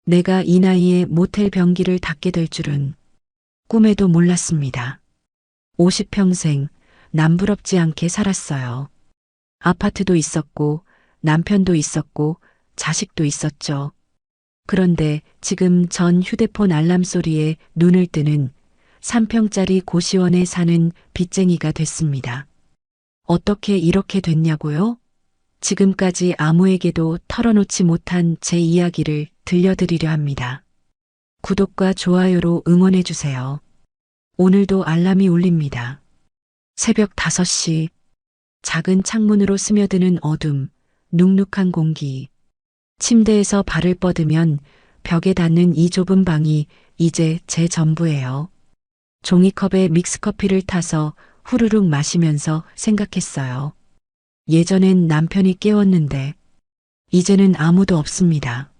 내가 이 나이에 모텔 변기를 닫게 될 줄은 꿈에도 몰랐습니다. 50평생 남부럽지 않게 살았어요. 아파트도 있었고, 남편도 있었고, 자식도 있었죠. 그런데 지금 전 휴대폰 알람 소리에 눈을 뜨는 3평짜리 고시원에 사는 빚쟁이가 됐습니다. 어떻게 이렇게 됐냐고요? 지금까지 아무에게도 털어놓지 못한 제 이야기를 들려드리려 합니다. 구독과 좋아요로 응원해주세요. 오늘도 알람이 울립니다. 새벽 5시, 작은 창문으로 스며드는 어둠, 눅눅한 공기. 침대에서 발을 뻗으면 벽에 닿는 이 좁은 방이 이제 제 전부예요. 종이컵에 믹스커피를 타서 후루룩 마시면서 생각했어요. 예전엔 남편이 깨웠는데, 이제는 아무도 없습니다.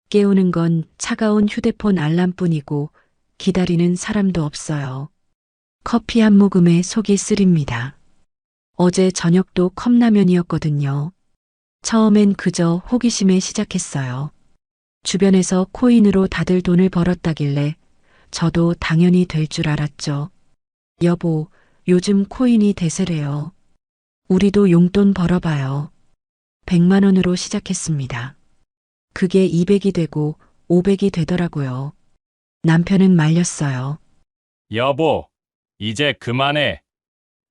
깨우는 건 차가운 휴대폰 알람뿐이고 기다리는 사람도 없어요. 커피 한 모금에 속이 쓰립니다. 어제 저녁도 컵라면이었거든요. 처음엔 그저 호기심에 시작했어요. 주변에서 코인으로 다들 돈을 벌었다길래 저도 당연히 될 줄 알았죠. 여보, 요즘 코인이 대세래요. 우리도 용돈 벌어봐요. 100만 원으로 시작했습니다. 그게 200이 되고 500이 되더라고요. 남편은 말렸어요. 여보, 이제 그만해.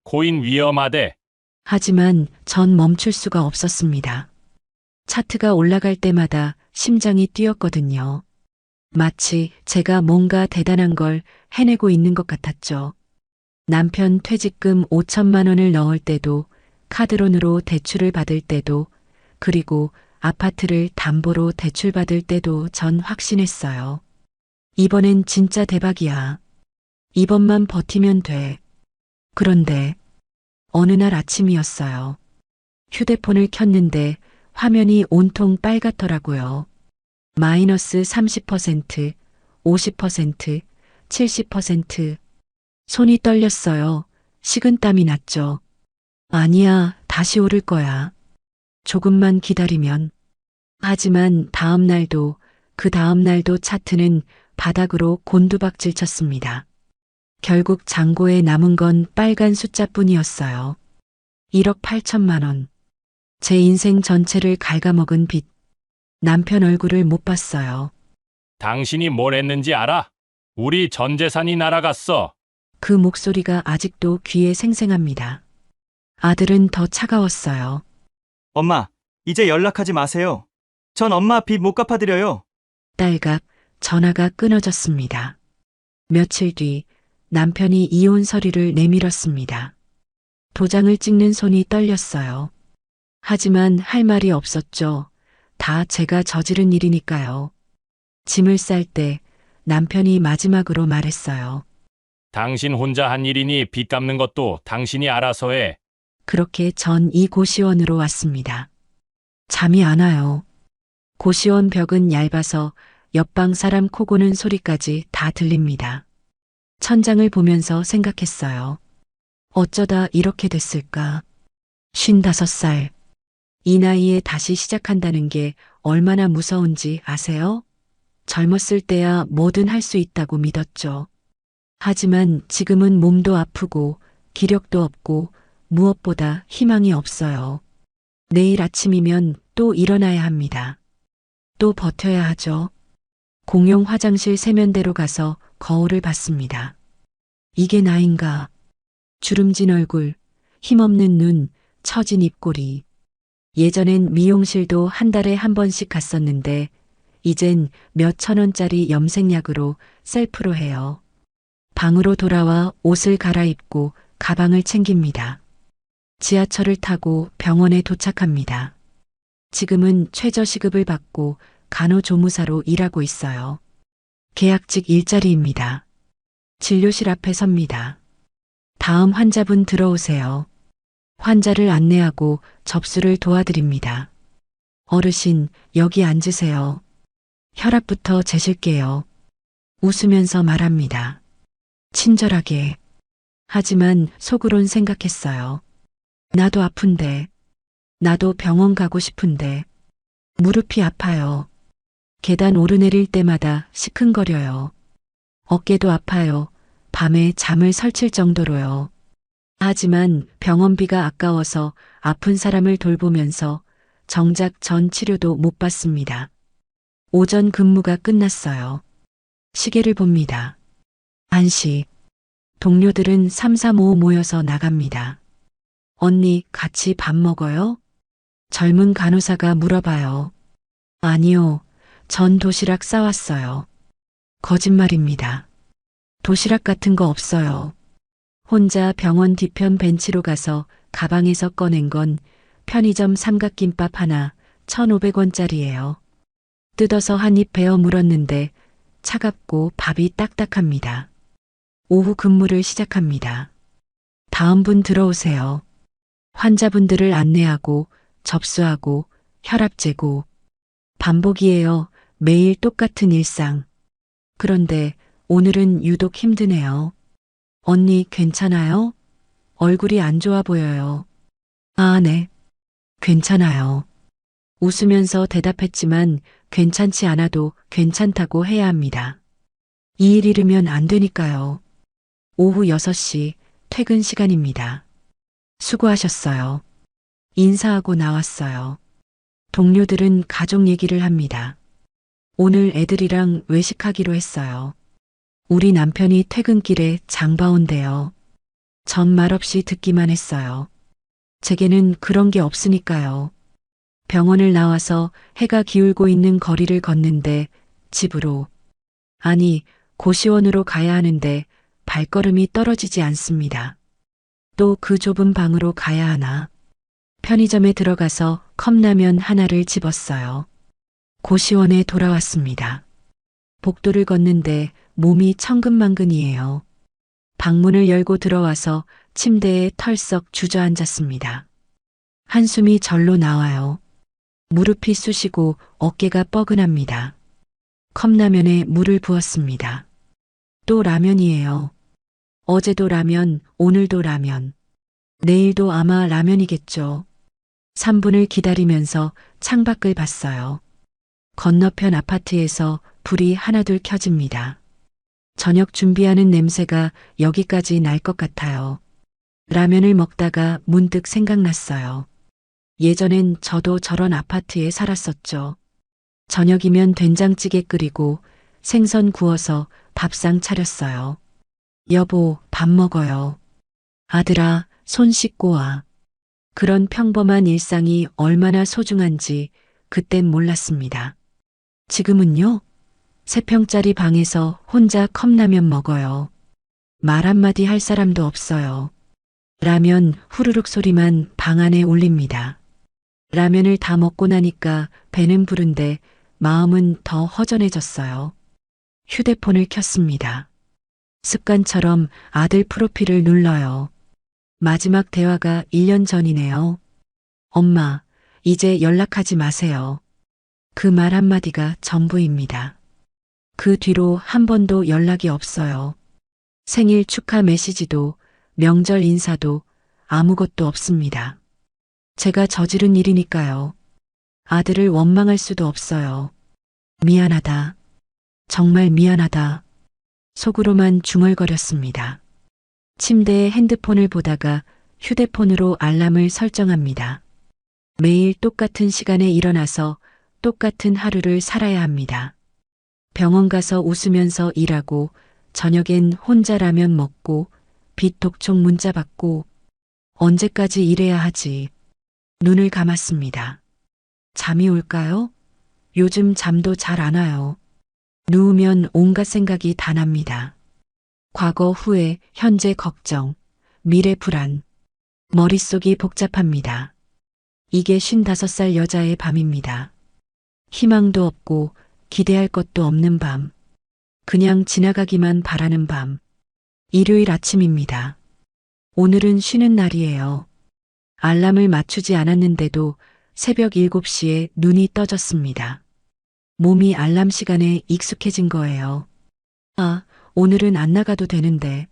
코인 위험하대. 하지만 전 멈출 수가 없었습니다. 차트가 올라갈 때마다 심장이 뛰었거든요. 마치 제가 뭔가 대단한 걸 해내고 있는 것 같았죠. 남편 퇴직금 5천만 원을 넣을 때도, 카드론으로 대출을 받을 때도, 그리고 아파트를 담보로 대출받을 때도 전 확신했어요. 이번엔 진짜 대박이야. 이번만 버티면 돼. 그런데 어느 날 아침이었어요. 휴대폰을 켰는데 화면이 온통 빨갛더라고요. 마이너스 30%, 50%, 70%. 손이 떨렸어요. 식은땀이 났죠. 아니야, 다시 오를 거야. 조금만 기다리면. 하지만 다음 날도, 그 다음 날도 차트는 바닥으로 곤두박질 쳤습니다. 결국 잔고에 남은 건 빨간 숫자뿐이었어요. 1억 8천만 원. 제 인생 전체를 갉아먹은 빚. 남편 얼굴을 못 봤어요. 당신이 뭘 했는지 알아? 우리 전 재산이 날아갔어. 그 목소리가 아직도 귀에 생생합니다. 아들은 더 차가웠어요. 엄마, 이제 연락하지 마세요. 전 엄마 빚 못 갚아드려요. 딸갑 전화가 끊어졌습니다. 며칠 뒤 남편이 이혼 서류를 내밀었습니다. 도장을 찍는 손이 떨렸어요. 하지만 할 말이 없었죠. 다 제가 저지른 일이니까요. 짐을 쌀 때 남편이 마지막으로 말했어요. 당신 혼자 한 일이니 빚 갚는 것도 당신이 알아서 해. 그렇게 전 이 고시원으로 왔습니다. 잠이 안 와요. 고시원 벽은 얇아서 옆방 사람 코 고는 소리까지 다 들립니다. 천장을 보면서 생각했어요. 어쩌다 이렇게 됐을까? 55살. 이 나이에 다시 시작한다는 게 얼마나 무서운지 아세요? 젊었을 때야 뭐든 할 수 있다고 믿었죠. 하지만 지금은 몸도 아프고 기력도 없고 무엇보다 희망이 없어요. 내일 아침이면 또 일어나야 합니다. 또 버텨야 하죠. 공용 화장실 세면대로 가서 거울을 봤습니다. 이게 나인가? 주름진 얼굴, 힘없는 눈, 처진 입꼬리. 예전엔 미용실도 한 달에 한 번씩 갔었는데 이젠 몇천 원짜리 염색약으로 셀프로 해요. 방으로 돌아와 옷을 갈아입고 가방을 챙깁니다. 지하철을 타고 병원에 도착합니다. 지금은 최저시급을 받고 간호조무사로 일하고 있어요. 계약직 일자리입니다. 진료실 앞에 섭니다. 다음 환자분 들어오세요. 환자를 안내하고 접수를 도와드립니다. 어르신, 여기 앉으세요. 혈압부터 재실게요. 웃으면서 말합니다. 친절하게. 하지만 속으론 생각했어요. 나도 아픈데. 나도 병원 가고 싶은데. 무릎이 아파요. 계단 오르내릴 때마다 시큰거려요. 어깨도 아파요. 밤에 잠을 설칠 정도로요. 하지만 병원비가 아까워서 아픈 사람을 돌보면서 정작 전 치료도 못 받습니다. 오전 근무가 끝났어요. 시계를 봅니다. 1시. 동료들은 3, 4, 5 모여서 나갑니다. 언니, 같이 밥 먹어요? 젊은 간호사가 물어봐요. 아니요. 전 도시락 싸왔어요. 거짓말입니다. 도시락 같은 거 없어요. 혼자 병원 뒤편 벤치로 가서 가방에서 꺼낸 건 편의점 삼각김밥 하나 1,500원짜리예요. 뜯어서 한 입 베어 물었는데 차갑고 밥이 딱딱합니다. 오후 근무를 시작합니다. 다음 분 들어오세요. 환자분들을 안내하고 접수하고 혈압 재고 반복이에요. 매일 똑같은 일상. 그런데 오늘은 유독 힘드네요. 언니 괜찮아요? 얼굴이 안 좋아 보여요. 아, 네. 괜찮아요. 웃으면서 대답했지만 괜찮지 않아도 괜찮다고 해야 합니다. 이 일 잃으면 안 되니까요. 오후 6시 퇴근 시간입니다. 수고하셨어요. 인사하고 나왔어요. 동료들은 가족 얘기를 합니다. 오늘 애들이랑 외식하기로 했어요. 우리 남편이 퇴근길에 장 봐온대요. 전 말없이 듣기만 했어요. 제게는 그런 게 없으니까요. 병원을 나와서 해가 기울고 있는 거리를 걷는데 집으로, 아니, 고시원으로 가야 하는데 발걸음이 떨어지지 않습니다. 또 그 좁은 방으로 가야 하나. 편의점에 들어가서 컵라면 하나를 집었어요. 고시원에 돌아왔습니다. 복도를 걷는데 몸이 천근만근이에요. 방문을 열고 들어와서 침대에 털썩 주저앉았습니다. 한숨이 절로 나와요. 무릎이 쑤시고 어깨가 뻐근합니다. 컵라면에 물을 부었습니다. 또 라면이에요. 어제도 라면, 오늘도 라면. 내일도 아마 라면이겠죠. 3분을 기다리면서 창밖을 봤어요. 건너편 아파트에서 불이 하나둘 켜집니다. 저녁 준비하는 냄새가 여기까지 날 것 같아요. 라면을 먹다가 문득 생각났어요. 예전엔 저도 저런 아파트에 살았었죠. 저녁이면 된장찌개 끓이고 생선 구워서 밥상 차렸어요. 여보, 밥 먹어요. 아들아, 손 씻고 와. 그런 평범한 일상이 얼마나 소중한지 그땐 몰랐습니다. 지금은요? 3평짜리 방에서 혼자 컵라면 먹어요. 말 한마디 할 사람도 없어요. 라면 후루룩 소리만 방 안에 울립니다. 라면을 다 먹고 나니까 배는 부른데 마음은 더 허전해졌어요. 휴대폰을 켰습니다. 습관처럼 아들 프로필을 눌러요. 마지막 대화가 1년 전이네요. 엄마, 이제 연락하지 마세요. 그 말 한마디가 전부입니다. 그 뒤로 한 번도 연락이 없어요. 생일 축하 메시지도 명절 인사도 아무것도 없습니다. 제가 저지른 일이니까요. 아들을 원망할 수도 없어요. 미안하다. 정말 미안하다. 속으로만 중얼거렸습니다. 침대에 핸드폰을 보다가 휴대폰으로 알람을 설정합니다. 매일 똑같은 시간에 일어나서 똑같은 하루를 살아야 합니다. 병원 가서 웃으면서 일하고 저녁엔 혼자 라면 먹고 빚독촉 문자 받고 언제까지 이래야 하지. 눈을 감았습니다. 잠이 올까요? 요즘 잠도 잘 안 와요. 누우면 온갖 생각이 다 납니다. 과거, 후회, 현재 걱정, 미래 불안. 머릿속이 복잡합니다. 이게 55살 여자의 밤입니다. 희망도 없고 기대할 것도 없는 밤. 그냥 지나가기만 바라는 밤. 일요일 아침입니다. 오늘은 쉬는 날이에요. 알람을 맞추지 않았는데도 새벽 7시에 눈이 떠졌습니다. 몸이 알람 시간에 익숙해진 거예요. 아, 오늘은 안 나가도 되는데.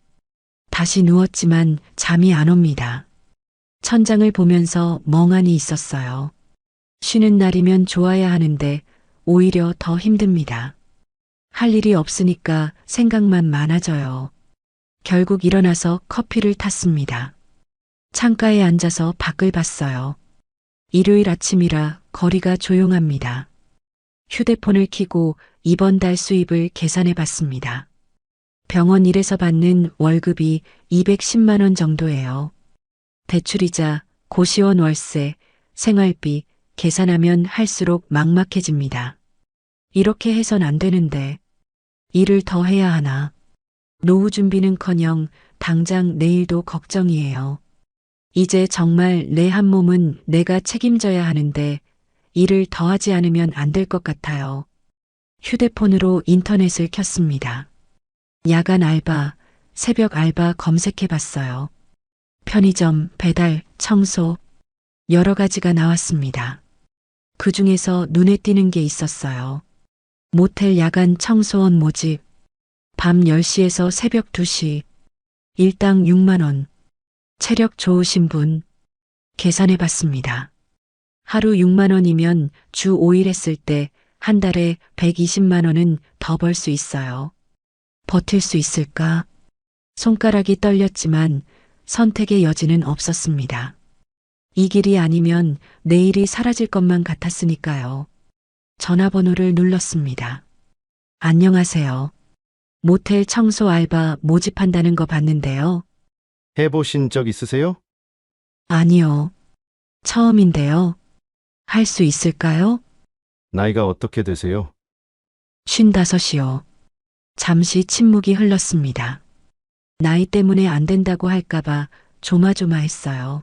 다시 누웠지만 잠이 안 옵니다. 천장을 보면서 멍하니 있었어요. 쉬는 날이면 좋아야 하는데 오히려 더 힘듭니다. 할 일이 없으니까 생각만 많아져요. 결국 일어나서 커피를 탔습니다. 창가에 앉아서 밖을 봤어요. 일요일 아침이라 거리가 조용합니다. 휴대폰을 켜고 이번 달 수입을 계산해 봤습니다. 병원 일에서 받는 월급이 210만 원 정도예요. 대출이자, 고시원 월세, 생활비 계산하면 할수록 막막해집니다. 이렇게 해선 안 되는데 일을 더 해야 하나. 노후 준비는커녕 당장 내일도 걱정이에요. 이제 정말 내 한 몸은 내가 책임져야 하는데 일을 더 하지 않으면 안 될 것 같아요. 휴대폰으로 인터넷을 켰습니다. 야간 알바, 새벽 알바 검색해 봤어요. 편의점, 배달, 청소, 여러 가지가 나왔습니다. 그 중에서 눈에 띄는 게 있었어요. 모텔 야간 청소원 모집, 밤 10시에서 새벽 2시, 일당 6만 원, 체력 좋으신 분, 계산해 봤습니다. 하루 6만 원이면 주 5일 했을 때 한 달에 120만 원은 더 벌 수 있어요. 버틸 수 있을까? 손가락이 떨렸지만 선택의 여지는 없었습니다. 이 길이 아니면 내일이 사라질 것만 같았으니까요. 전화번호를 눌렀습니다. 안녕하세요. 모텔 청소 알바 모집한다는 거 봤는데요. 해보신 적 있으세요? 아니요. 처음인데요. 할 수 있을까요? 나이가 어떻게 되세요? 55이요. 잠시 침묵이 흘렀습니다. 나이 때문에 안 된다고 할까봐 조마조마했어요.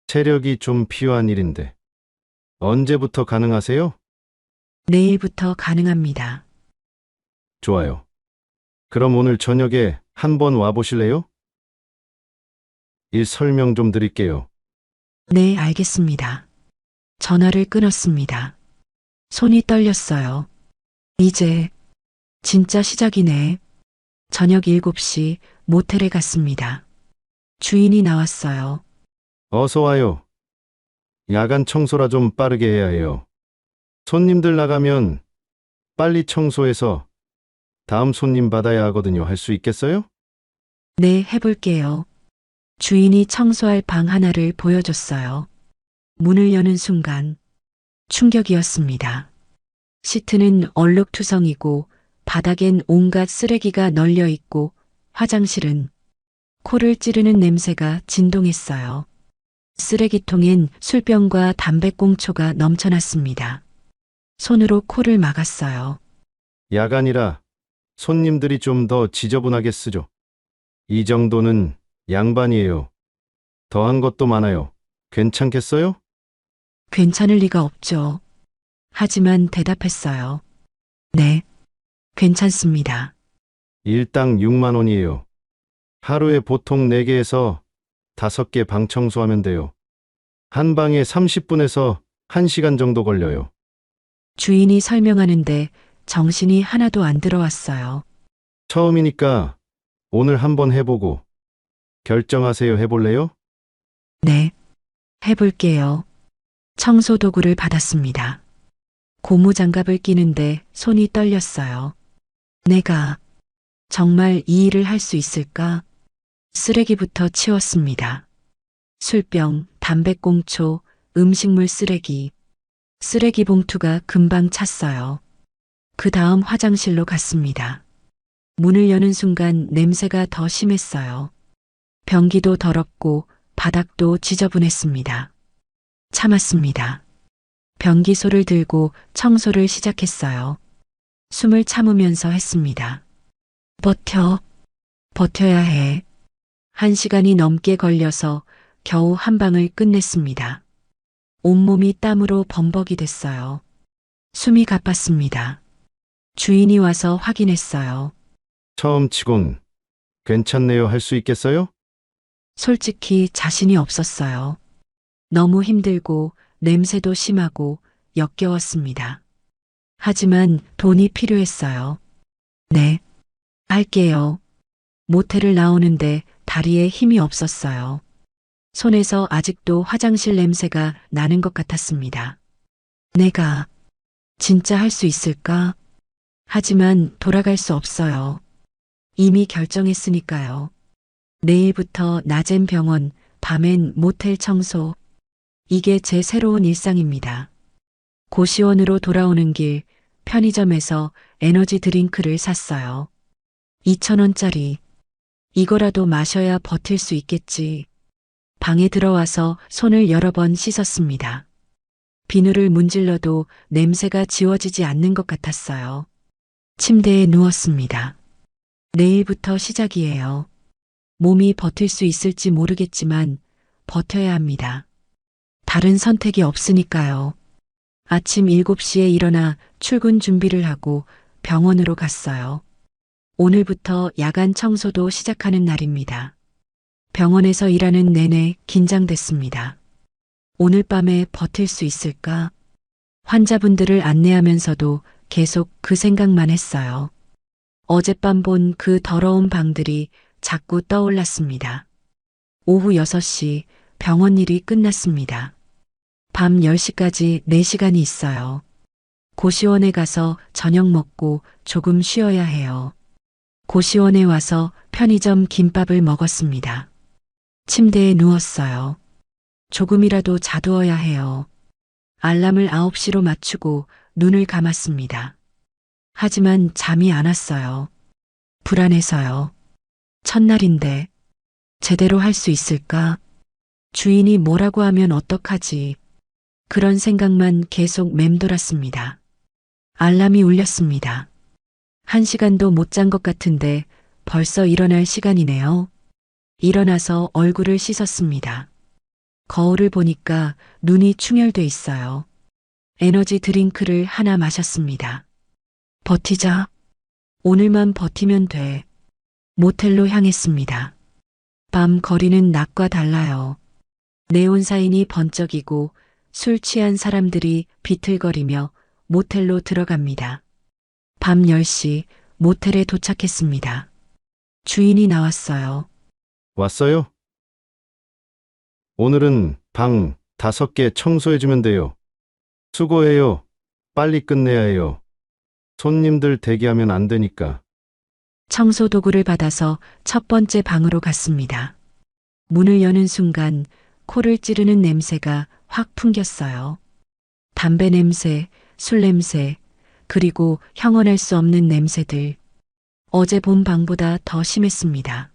체력이 좀 필요한 일인데. 언제부터 가능하세요? 내일부터 가능합니다. 좋아요. 그럼 오늘 저녁에 한번 와보실래요? 일 설명 좀 드릴게요. 네, 알겠습니다. 전화를 끊었습니다. 손이 떨렸어요. 이제 진짜 시작이네. 저녁 7시 모텔에 갔습니다. 주인이 나왔어요. 어서 와요. 야간 청소라 좀 빠르게 해야 해요. 손님들 나가면 빨리 청소해서 다음 손님 받아야 하거든요. 할 수 있겠어요? 네, 해볼게요. 주인이 청소할 방 하나를 보여줬어요. 문을 여는 순간 충격이었습니다. 시트는 얼룩투성이고 바닥엔 온갖 쓰레기가 널려 있고 화장실은 코를 찌르는 냄새가 진동했어요. 쓰레기통엔 술병과 담배꽁초가 넘쳐났습니다. 손으로 코를 막았어요. 야간이라 손님들이 좀 더 지저분하게 쓰죠. 이 정도는 양반이에요. 더한 것도 많아요. 괜찮겠어요? 괜찮을 리가 없죠. 하지만 대답했어요. 네, 괜찮습니다. 일당 6만 원이에요. 하루에 보통 4개에서 5개 방 청소하면 돼요. 한 방에 30분에서 1시간 정도 걸려요. 주인이 설명하는데 정신이 하나도 안 들어왔어요. 처음이니까 오늘 한번 해보고 결정하세요. 해볼래요? 네, 해볼게요. 청소 도구를 받았습니다. 고무장갑을 끼는데 손이 떨렸어요. 내가 정말 이 일을 할 수 있을까? 쓰레기부터 치웠습니다. 술병, 담배꽁초, 음식물 쓰레기. 쓰레기 봉투가 금방 찼어요. 그 다음 화장실로 갔습니다. 문을 여는 순간 냄새가 더 심했어요. 변기도 더럽고 바닥도 지저분했습니다. 참았습니다. 변기소를 들고 청소를 시작했어요. 숨을 참으면서 했습니다. 버텨야 해. 1시간이 넘게 걸려서 겨우 한 방을 끝냈습니다. 온몸이 땀으로 범벅이 됐어요. 숨이 가빴습니다. 주인이 와서 확인했어요. 처음 치곤 괜찮네요. 할 수 있겠어요? 솔직히 자신이 없었어요. 너무 힘들고 냄새도 심하고 역겨웠습니다. 하지만 돈이 필요했어요. 네, 할게요. 모텔을 나오는데 다리에 힘이 없었어요. 손에서 아직도 화장실 냄새가 나는 것 같았습니다. 내가 진짜 할 수 있을까? 하지만 돌아갈 수 없어요. 이미 결정했으니까요. 내일부터 낮엔 병원, 밤엔 모텔 청소. 이게 제 새로운 일상입니다. 고시원으로 돌아오는 길 편의점에서 에너지 드링크를 샀어요. 2,000원짜리. 이거라도 마셔야 버틸 수 있겠지. 방에 들어와서 손을 여러 번 씻었습니다. 비누를 문질러도 냄새가 지워지지 않는 것 같았어요. 침대에 누웠습니다. 내일부터 시작이에요. 몸이 버틸 수 있을지 모르겠지만 버텨야 합니다. 다른 선택이 없으니까요. 아침 7시에 일어나 출근 준비를 하고 병원으로 갔어요. 오늘부터 야간 청소도 시작하는 날입니다. 병원에서 일하는 내내 긴장됐습니다. 오늘 밤에 버틸 수 있을까? 환자분들을 안내하면서도 계속 그 생각만 했어요. 어젯밤 본 그 더러운 방들이 자꾸 떠올랐습니다. 오후 6시 병원 일이 끝났습니다. 밤 10시까지 4시간이 있어요. 고시원에 가서 저녁 먹고 조금 쉬어야 해요. 고시원에 와서 편의점 김밥을 먹었습니다. 침대에 누웠어요. 조금이라도 자두어야 해요. 알람을 9시로 맞추고 눈을 감았습니다. 하지만 잠이 안 왔어요. 불안해서요. 첫날인데 제대로 할 수 있을까? 주인이 뭐라고 하면 어떡하지? 그런 생각만 계속 맴돌았습니다. 알람이 울렸습니다. 1시간도 못 잔 것 같은데 벌써 일어날 시간이네요. 일어나서 얼굴을 씻었습니다. 거울을 보니까 눈이 충혈돼 있어요. 에너지 드링크를 하나 마셨습니다. 버티자. 오늘만 버티면 돼. 모텔로 향했습니다. 밤 거리는 낮과 달라요. 네온사인이 번쩍이고 술 취한 사람들이 비틀거리며 모텔로 들어갑니다. 밤 10시 모텔에 도착했습니다. 주인이 나왔어요. 왔어요? 오늘은 방 5개 청소해주면 돼요. 수고해요. 빨리 끝내야 해요. 손님들 대기하면 안 되니까. 청소 도구를 받아서 첫 번째 방으로 갔습니다. 문을 여는 순간 코를 찌르는 냄새가 확 풍겼어요. 담배 냄새, 술 냄새, 그리고 형언할 수 없는 냄새들. 어제 본 방보다 더 심했습니다.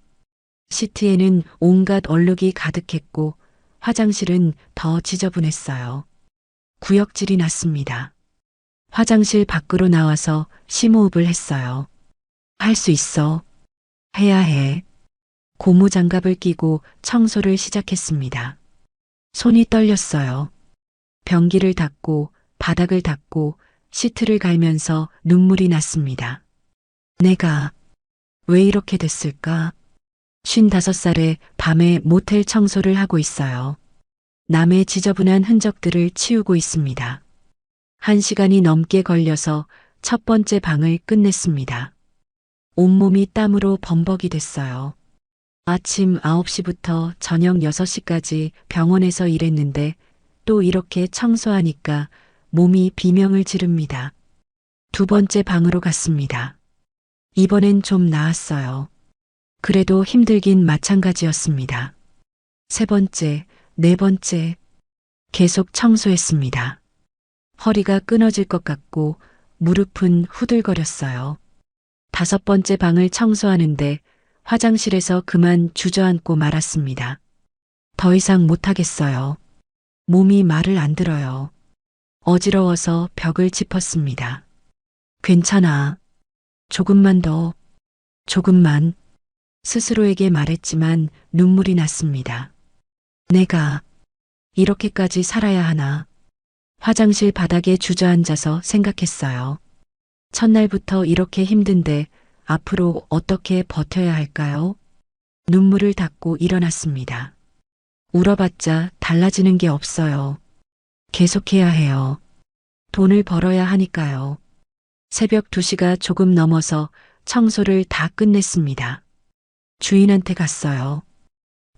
시트에는 온갖 얼룩이 가득했고 화장실은 더 지저분했어요. 구역질이 났습니다. 화장실 밖으로 나와서 심호흡을 했어요. 할 수 있어. 해야 해. 고무장갑을 끼고 청소를 시작했습니다. 손이 떨렸어요. 변기를 닦고 바닥을 닦고 시트를 갈면서 눈물이 났습니다. 내가 왜 이렇게 됐을까? 55살에 밤에 모텔 청소를 하고 있어요. 남의 지저분한 흔적들을 치우고 있습니다. 1시간이 넘게 걸려서 첫 번째 방을 끝냈습니다. 온몸이 땀으로 범벅이 됐어요. 아침 9시부터 저녁 6시까지 병원에서 일했는데 또 이렇게 청소하니까 몸이 비명을 지릅니다. 두 번째 방으로 갔습니다. 이번엔 좀 나았어요. 그래도 힘들긴 마찬가지였습니다. 세 번째, 네 번째, 계속 청소했습니다. 허리가 끊어질 것 같고 무릎은 후들거렸어요. 5번째 방을 청소하는데 화장실에서 그만 주저앉고 말았습니다. 더 이상 못하겠어요. 몸이 말을 안 들어요. 어지러워서 벽을 짚었습니다. 괜찮아. 조금만 더. 조금만. 스스로에게 말했지만 눈물이 났습니다. 내가 이렇게까지 살아야 하나. 화장실 바닥에 주저앉아서 생각했어요. 첫날부터 이렇게 힘든데 앞으로 어떻게 버텨야 할까요? 눈물을 닦고 일어났습니다. 울어봤자 달라지는 게 없어요. 계속해야 해요. 돈을 벌어야 하니까요. 새벽 2시가 조금 넘어서 청소를 다 끝냈습니다. 주인한테 갔어요.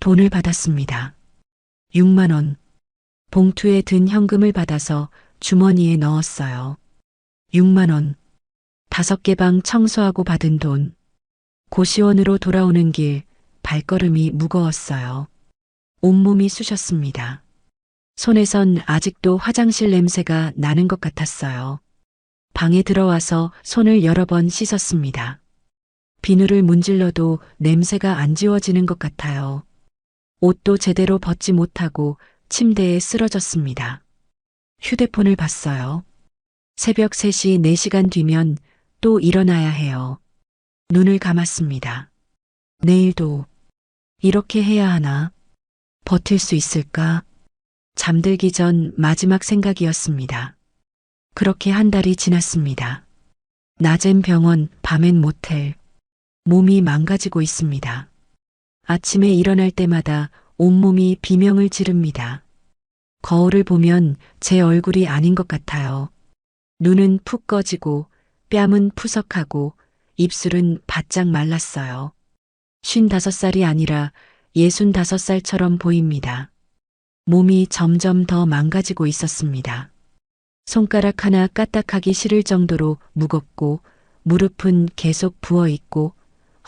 돈을 받았습니다. 6만 원. 봉투에 든 현금을 받아서 주머니에 넣었어요. 6만 원. 5개 방 청소하고 받은 돈. 고시원으로 돌아오는 길 발걸음이 무거웠어요. 온몸이 쑤셨습니다. 손에선 아직도 화장실 냄새가 나는 것 같았어요. 방에 들어와서 손을 여러 번 씻었습니다. 비누를 문질러도 냄새가 안 지워지는 것 같아요. 옷도 제대로 벗지 못하고 침대에 쓰러졌습니다. 휴대폰을 봤어요. 새벽 3시 4시간 뒤면 또 일어나야 해요. 눈을 감았습니다. 내일도 이렇게 해야 하나? 버틸 수 있을까? 잠들기 전 마지막 생각이었습니다. 그렇게 한 달이 지났습니다. 낮엔 병원, 밤엔 모텔. 몸이 망가지고 있습니다. 아침에 일어날 때마다 온몸이 비명을 지릅니다. 거울을 보면 제 얼굴이 아닌 것 같아요. 눈은 푹 꺼지고 뺨은 푸석하고 입술은 바짝 말랐어요. 55살이 아니라 65살처럼 보입니다. 몸이 점점 더 망가지고 있었습니다. 손가락 하나 까딱하기 싫을 정도로 무겁고 무릎은 계속 부어 있고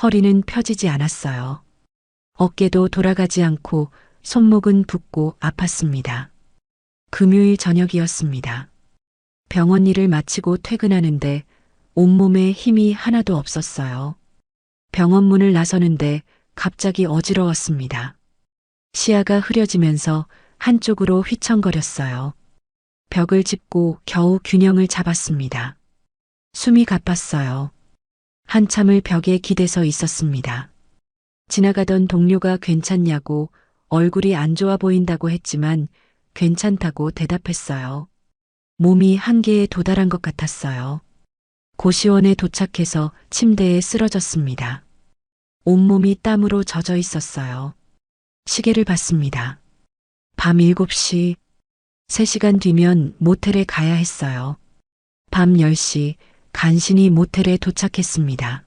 허리는 펴지지 않았어요. 어깨도 돌아가지 않고 손목은 붓고 아팠습니다. 금요일 저녁이었습니다. 병원 일을 마치고 퇴근하는데 온몸에 힘이 하나도 없었어요. 병원 문을 나서는데 갑자기 어지러웠습니다. 시야가 흐려지면서 한쪽으로 휘청거렸어요. 벽을 짚고 겨우 균형을 잡았습니다. 숨이 가빴어요. 한참을 벽에 기대서 있었습니다. 지나가던 동료가 괜찮냐고 얼굴이 안 좋아 보인다고 했지만 괜찮다고 대답했어요. 몸이 한계에 도달한 것 같았어요. 고시원에 도착해서 침대에 쓰러졌습니다. 온몸이 땀으로 젖어 있었어요. 시계를 봤습니다. 밤 7시, 3시간 뒤면 모텔에 가야 했어요. 밤 10시 간신히 모텔에 도착했습니다.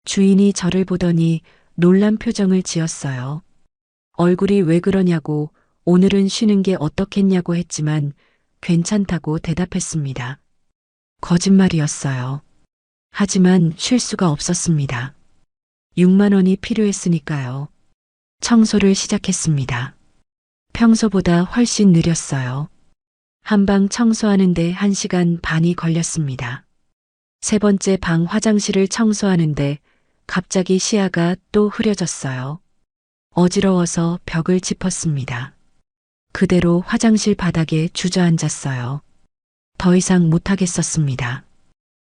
주인이 저를 보더니 놀란 표정을 지었어요. 얼굴이 왜 그러냐고 오늘은 쉬는 게 어떻겠냐고 했지만 괜찮다고 대답했습니다. 거짓말이었어요. 하지만 쉴 수가 없었습니다. 6만 원이 필요했으니까요. 청소를 시작했습니다. 평소보다 훨씬 느렸어요. 한방 청소하는데 1시간 반이 걸렸습니다. 세 번째 방 화장실을 청소하는데 갑자기 시야가 또 흐려졌어요. 어지러워서 벽을 짚었습니다. 그대로 화장실 바닥에 주저앉았어요. 더 이상 못하겠었습니다.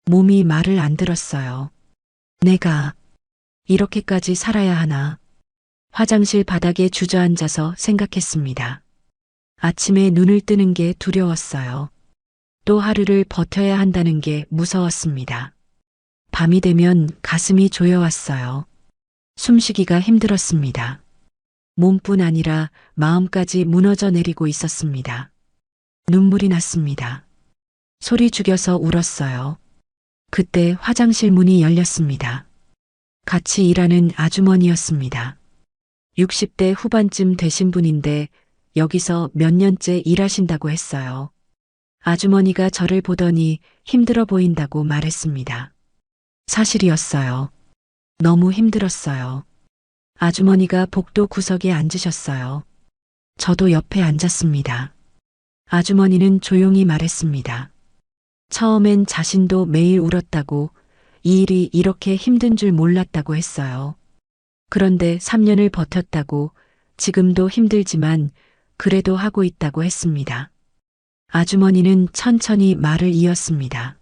몸이 말을 안 들었어요. 내가 이렇게까지 살아야 하나? 화장실 바닥에 주저앉아서 생각했습니다. 아침에 눈을 뜨는 게 두려웠어요. 또 하루를 버텨야 한다는 게 무서웠습니다. 밤이 되면 가슴이 조여왔어요. 숨쉬기가 힘들었습니다. 몸뿐 아니라 마음까지 무너져 내리고 있었습니다. 눈물이 났습니다. 소리 죽여서 울었어요. 그때 화장실 문이 열렸습니다. 같이 일하는 아주머니였습니다. 60대 후반쯤 되신 분인데 여기서 몇 년째 일하신다고 했어요. 아주머니가 저를 보더니 힘들어 보인다고 말했습니다. 사실이었어요. 너무 힘들었어요. 아주머니가 복도 구석에 앉으셨어요. 저도 옆에 앉았습니다. 아주머니는 조용히 말했습니다. 처음엔 자신도 매일 울었다고 이 일이 이렇게 힘든 줄 몰랐다고 했어요. 그런데 3년을 버텼다고 지금도 힘들지만 그래도 하고 있다고 했습니다. 아주머니는 천천히 말을 이었습니다.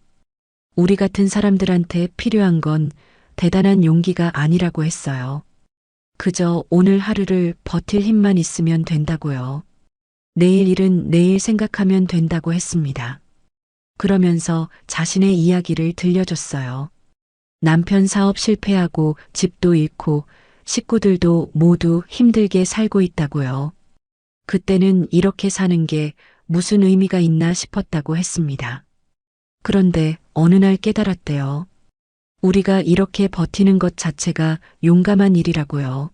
우리 같은 사람들한테 필요한 건 대단한 용기가 아니라고 했어요. 그저 오늘 하루를 버틸 힘만 있으면 된다고요. 내일 일은 내일 생각하면 된다고 했습니다. 그러면서 자신의 이야기를 들려줬어요. 남편 사업 실패하고 집도 잃고 식구들도 모두 힘들게 살고 있다고요. 그때는 이렇게 사는 게 무슨 의미가 있나 싶었다고 했습니다. 그런데 어느 날 깨달았대요. 우리가 이렇게 버티는 것 자체가 용감한 일이라고요.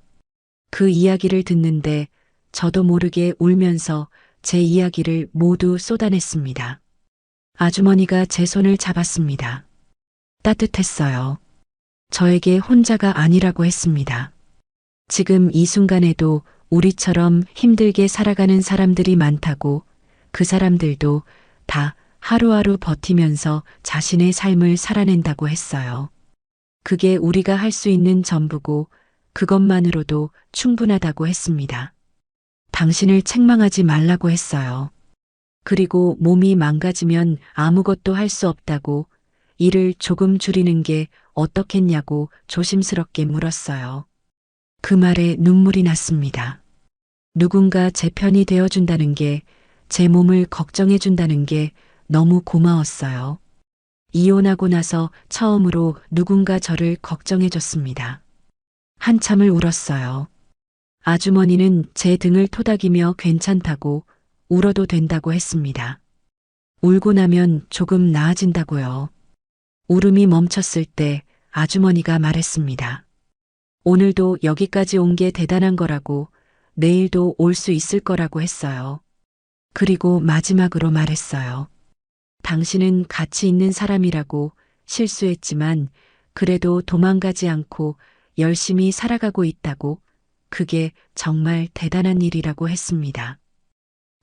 그 이야기를 듣는데 저도 모르게 울면서 제 이야기를 모두 쏟아냈습니다. 아주머니가 제 손을 잡았습니다. 따뜻했어요. 저에게 혼자가 아니라고 했습니다. 지금 이 순간에도 우리처럼 힘들게 살아가는 사람들이 많다고, 그 사람들도 다 하루하루 버티면서 자신의 삶을 살아낸다고 했어요. 그게 우리가 할 수 있는 전부고 그것만으로도 충분하다고 했습니다. 당신을 책망하지 말라고 했어요. 그리고 몸이 망가지면 아무것도 할 수 없다고, 일을 조금 줄이는 게 어떻겠냐고 조심스럽게 물었어요. 그 말에 눈물이 났습니다. 누군가 제 편이 되어준다는 게, 제 몸을 걱정해준다는 게 너무 고마웠어요. 이혼하고 나서 처음으로 누군가 저를 걱정해줬습니다. 한참을 울었어요. 아주머니는 제 등을 토닥이며 괜찮다고, 울어도 된다고 했습니다. 울고 나면 조금 나아진다고요. 울음이 멈췄을 때 아주머니가 말했습니다. 오늘도 여기까지 온 게 대단한 거라고, 내일도 올 수 있을 거라고 했어요. 그리고 마지막으로 말했어요. 당신은 가치 있는 사람이라고, 실수했지만 그래도 도망가지 않고 열심히 살아가고 있다고, 그게 정말 대단한 일이라고 했습니다.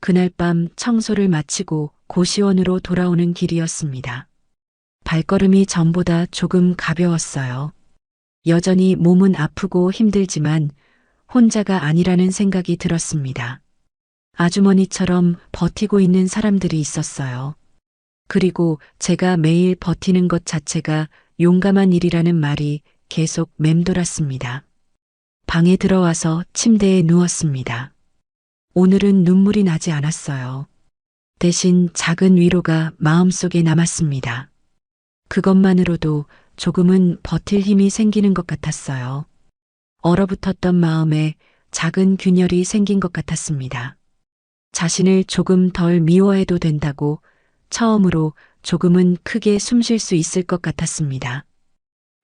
그날 밤 청소를 마치고 고시원으로 돌아오는 길이었습니다. 발걸음이 전보다 조금 가벼웠어요. 여전히 몸은 아프고 힘들지만 혼자가 아니라는 생각이 들었습니다. 아주머니처럼 버티고 있는 사람들이 있었어요. 그리고 제가 매일 버티는 것 자체가 용감한 일이라는 말이 계속 맴돌았습니다. 방에 들어와서 침대에 누웠습니다. 오늘은 눈물이 나지 않았어요. 대신 작은 위로가 마음속에 남았습니다. 그것만으로도 조금은 버틸 힘이 생기는 것 같았어요. 얼어붙었던 마음에 작은 균열이 생긴 것 같았습니다. 자신을 조금 덜 미워해도 된다고, 처음으로 조금은 크게 숨 쉴 수 있을 것 같았습니다.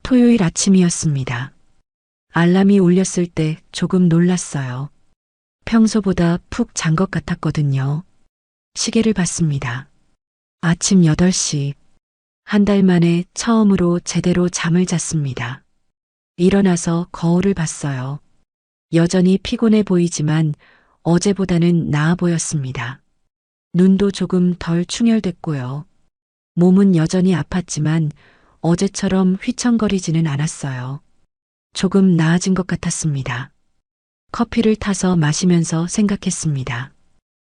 토요일 아침이었습니다. 알람이 울렸을 때 조금 놀랐어요. 평소보다 푹 잔 것 같았거든요. 시계를 봤습니다. 아침 8시. 한 달 만에 처음으로 제대로 잠을 잤습니다. 일어나서 거울을 봤어요. 여전히 피곤해 보이지만 어제보다는 나아 보였습니다. 눈도 조금 덜 충혈됐고요. 몸은 여전히 아팠지만 어제처럼 휘청거리지는 않았어요. 조금 나아진 것 같았습니다. 커피를 타서 마시면서 생각했습니다.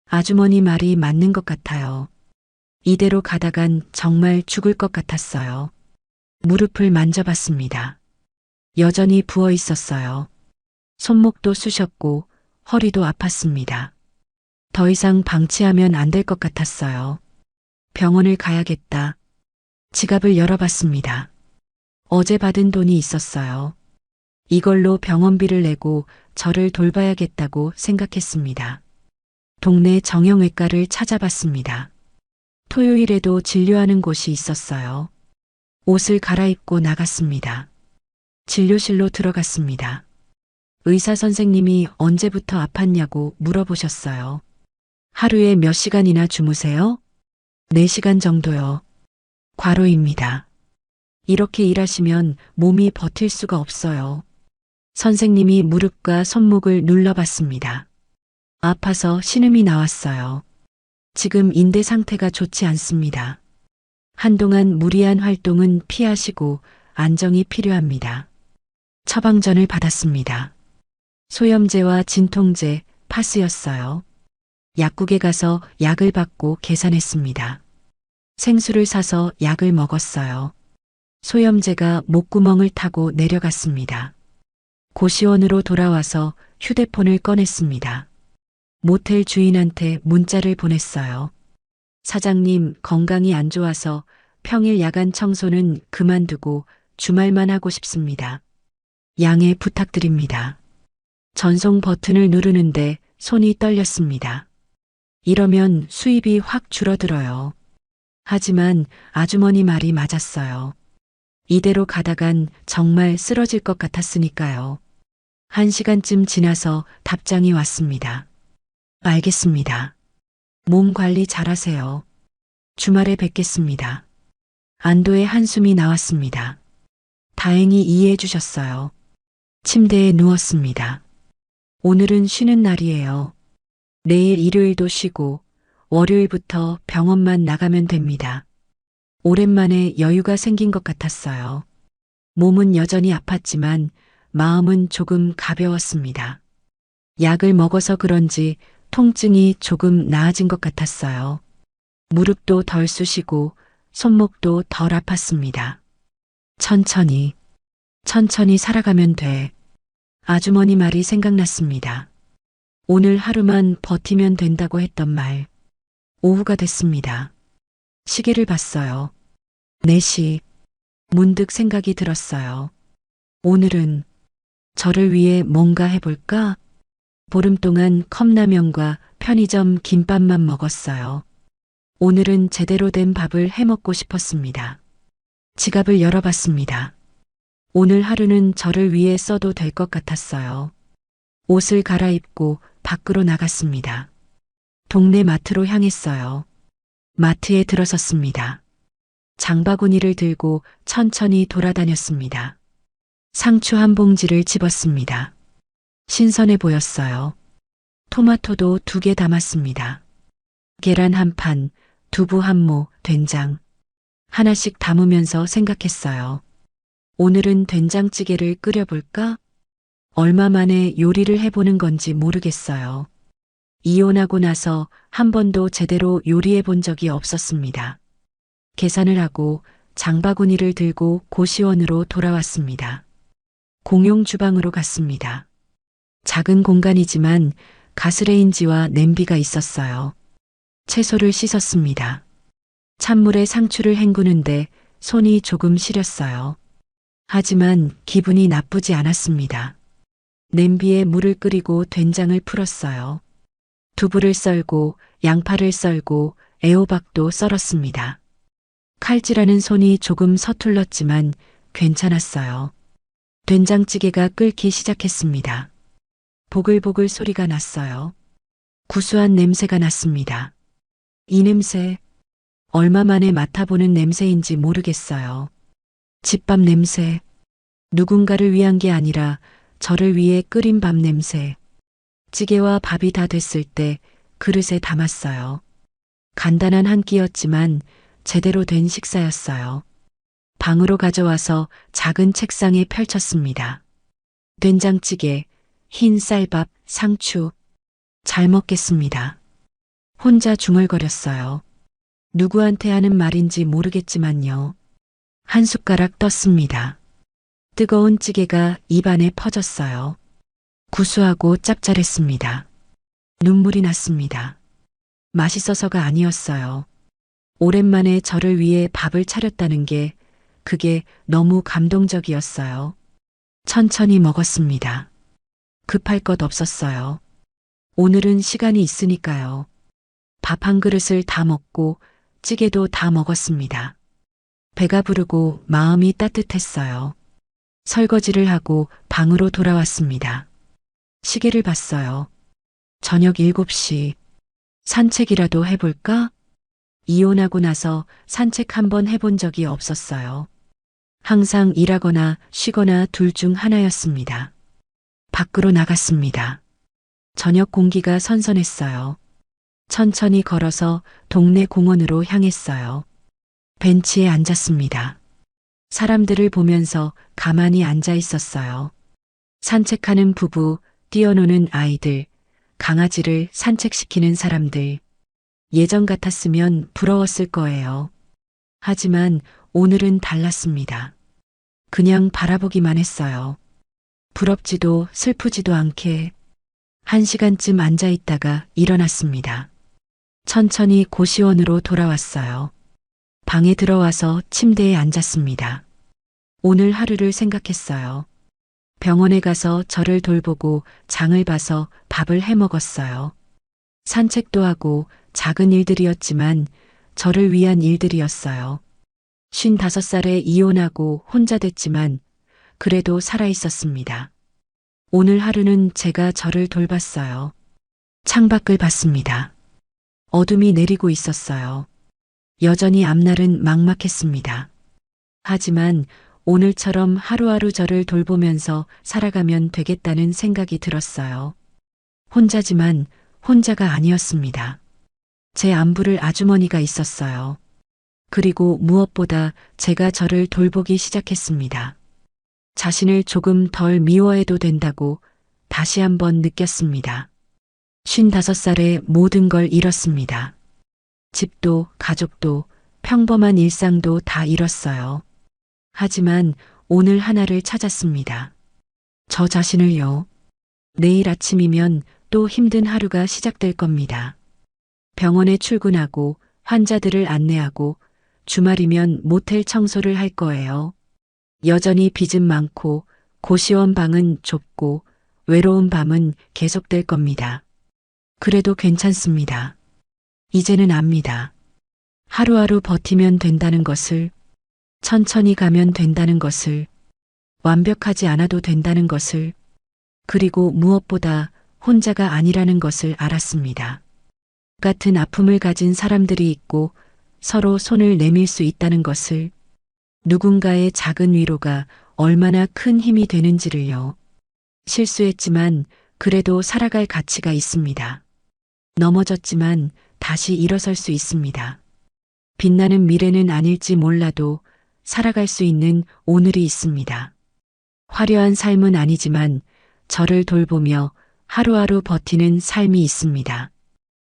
아주머니 말이 맞는 것 같아요. 이대로 가다간 정말 죽을 것 같았어요. 무릎을 만져봤습니다. 여전히 부어 있었어요. 손목도 쑤셨고 허리도 아팠습니다. 더 이상 방치하면 안 될 것 같았어요. 병원을 가야겠다. 지갑을 열어봤습니다. 어제 받은 돈이 있었어요. 이걸로 병원비를 내고 저를 돌봐야겠다고 생각했습니다. 동네 정형외과를 찾아봤습니다. 토요일에도 진료하는 곳이 있었어요. 옷을 갈아입고 나갔습니다. 진료실로 들어갔습니다. 의사 선생님이 언제부터 아팠냐고 물어보셨어요. 하루에 몇 시간이나 주무세요? 4시간 정도요. 과로입니다. 이렇게 일하시면 몸이 버틸 수가 없어요. 선생님이 무릎과 손목을 눌러봤습니다. 아파서 신음이 나왔어요. 지금 인대 상태가 좋지 않습니다. 한동안 무리한 활동은 피하시고 안정이 필요합니다. 처방전을 받았습니다. 소염제와 진통제, 파스였어요. 약국에 가서 약을 받고 계산했습니다. 생수를 사서 약을 먹었어요. 소염제가 목구멍을 타고 내려갔습니다. 고시원으로 돌아와서 휴대폰을 꺼냈습니다. 모텔 주인한테 문자를 보냈어요. 사장님, 건강이 안 좋아서 평일 야간 청소는 그만두고 주말만 하고 싶습니다. 양해 부탁드립니다. 전송 버튼을 누르는데 손이 떨렸습니다. 이러면 수입이 확 줄어들어요. 하지만 아주머니 말이 맞았어요. 이대로 가다간 정말 쓰러질 것 같았으니까요. 1시간쯤 지나서 답장이 왔습니다. 알겠습니다. 몸 관리 잘하세요. 주말에 뵙겠습니다. 안도의 한숨이 나왔습니다. 다행히 이해해 주셨어요. 침대에 누웠습니다. 오늘은 쉬는 날이에요. 내일 일요일도 쉬고 월요일부터 병원만 나가면 됩니다. 오랜만에 여유가 생긴 것 같았어요. 몸은 여전히 아팠지만 마음은 조금 가벼웠습니다. 약을 먹어서 그런지 통증이 조금 나아진 것 같았어요. 무릎도 덜 쑤시고 손목도 덜 아팠습니다. 천천히 살아가면 돼. 아주머니 말이 생각났습니다. 오늘 하루만 버티면 된다고 했던 말. 오후가 됐습니다. 시계를 봤어요. 4시. 문득 생각이 들었어요. 오늘은 저를 위해 뭔가 해볼까? 보름 동안 컵라면과 편의점 김밥만 먹었어요. 오늘은 제대로 된 밥을 해먹고 싶었습니다. 지갑을 열어봤습니다. 오늘 하루는 저를 위해 써도 될 것 같았어요. 옷을 갈아입고 밖으로 나갔습니다. 동네 마트로 향했어요. 마트에 들어섰습니다. 장바구니를 들고 천천히 돌아다녔습니다. 상추 한 봉지를 집었습니다. 신선해 보였어요. 토마토도 2개 담았습니다. 계란 한 판, 두부 한 모, 된장. 하나씩 담으면서 생각했어요. 오늘은 된장찌개를 끓여볼까? 얼마 만에 요리를 해보는 건지 모르겠어요. 이혼하고 나서 한 번도 제대로 요리해 본 적이 없었습니다. 계산을 하고 장바구니를 들고 고시원으로 돌아왔습니다. 공용 주방으로 갔습니다. 작은 공간이지만 가스레인지와 냄비가 있었어요. 채소를 씻었습니다. 찬물에 상추를 헹구는데 손이 조금 시렸어요. 하지만 기분이 나쁘지 않았습니다. 냄비에 물을 끓이고 된장을 풀었어요. 두부를 썰고 양파를 썰고 애호박도 썰었습니다. 칼질하는 손이 조금 서툴렀지만 괜찮았어요. 된장찌개가 끓기 시작했습니다. 보글보글 소리가 났어요. 구수한 냄새가 났습니다. 이 냄새, 얼마 만에 맡아보는 냄새인지 모르겠어요. 집밥 냄새, 누군가를 위한 게 아니라 저를 위해 끓인 밥 냄새. 찌개와 밥이 다 됐을 때 그릇에 담았어요. 간단한 한 끼였지만 제대로 된 식사였어요. 방으로 가져와서 작은 책상에 펼쳤습니다. 된장찌개, 흰 쌀밥, 상추. 잘 먹겠습니다. 혼자 중얼거렸어요. 누구한테 하는 말인지 모르겠지만요. 한 숟가락 떴습니다. 뜨거운 찌개가 입안에 퍼졌어요. 구수하고 짭짤했습니다. 눈물이 났습니다. 맛있어서가 아니었어요. 오랜만에 저를 위해 밥을 차렸다는 게 그게 너무 감동적이었어요. 천천히 먹었습니다. 급할 것 없었어요. 오늘은 시간이 있으니까요. 밥 한 그릇을 다 먹고 찌개도 다 먹었습니다. 배가 부르고 마음이 따뜻했어요. 설거지를 하고 방으로 돌아왔습니다. 시계를 봤어요. 저녁 7시. 산책이라도 해볼까? 이혼하고 나서 산책 한번 해본 적이 없었어요. 항상 일하거나 쉬거나 둘 중 하나였습니다. 밖으로 나갔습니다. 저녁 공기가 선선했어요. 천천히 걸어서 동네 공원으로 향했어요. 벤치에 앉았습니다. 사람들을 보면서 가만히 앉아 있었어요. 산책하는 부부, 뛰어노는 아이들, 강아지를 산책시키는 사람들. 예전 같았으면 부러웠을 거예요. 하지만 오늘은 달랐습니다. 그냥 바라보기만 했어요. 부럽지도 슬프지도 않게 1시간쯤 앉아 있다가 일어났습니다. 천천히 고시원으로 돌아왔어요. 방에 들어와서 침대에 앉았습니다. 오늘 하루를 생각했어요. 병원에 가서 저를 돌보고 장을 봐서 밥을 해 먹었어요. 산책도 하고 작은 일들이었지만 저를 위한 일들이었어요. 55살에 이혼하고 혼자 됐지만 그래도 살아 있었습니다. 오늘 하루는 제가 저를 돌봤어요. 창밖을 봤습니다. 어둠이 내리고 있었어요. 여전히 앞날은 막막했습니다. 하지만 오늘처럼 하루하루 저를 돌보면서 살아가면 되겠다는 생각이 들었어요. 혼자지만 혼자가 아니었습니다. 제 안부를 아주머니가 있었어요. 그리고 무엇보다 제가 저를 돌보기 시작했습니다. 자신을 조금 덜 미워해도 된다고 다시 한번 느꼈습니다. 55살에 모든 걸 잃었습니다. 집도 가족도 평범한 일상도 다 잃었어요. 하지만 오늘 하나를 찾았습니다. 저 자신을요. 내일 아침이면 또 힘든 하루가 시작될 겁니다. 병원에 출근하고 환자들을 안내하고 주말이면 모텔 청소를 할 거예요. 여전히 빚은 많고 고시원 방은 좁고 외로운 밤은 계속될 겁니다. 그래도 괜찮습니다. 이제는 압니다. 하루하루 버티면 된다는 것을, 천천히 가면 된다는 것을, 완벽하지 않아도 된다는 것을, 그리고 무엇보다 혼자가 아니라는 것을 알았습니다. 같은 아픔을 가진 사람들이 있고 서로 손을 내밀 수 있다는 것을, 누군가의 작은 위로가 얼마나 큰 힘이 되는지를요. 실수했지만 그래도 살아갈 가치가 있습니다. 넘어졌지만 다시 일어설 수 있습니다. 빛나는 미래는 아닐지 몰라도 살아갈 수 있는 오늘이 있습니다. 화려한 삶은 아니지만 저를 돌보며 하루하루 버티는 삶이 있습니다.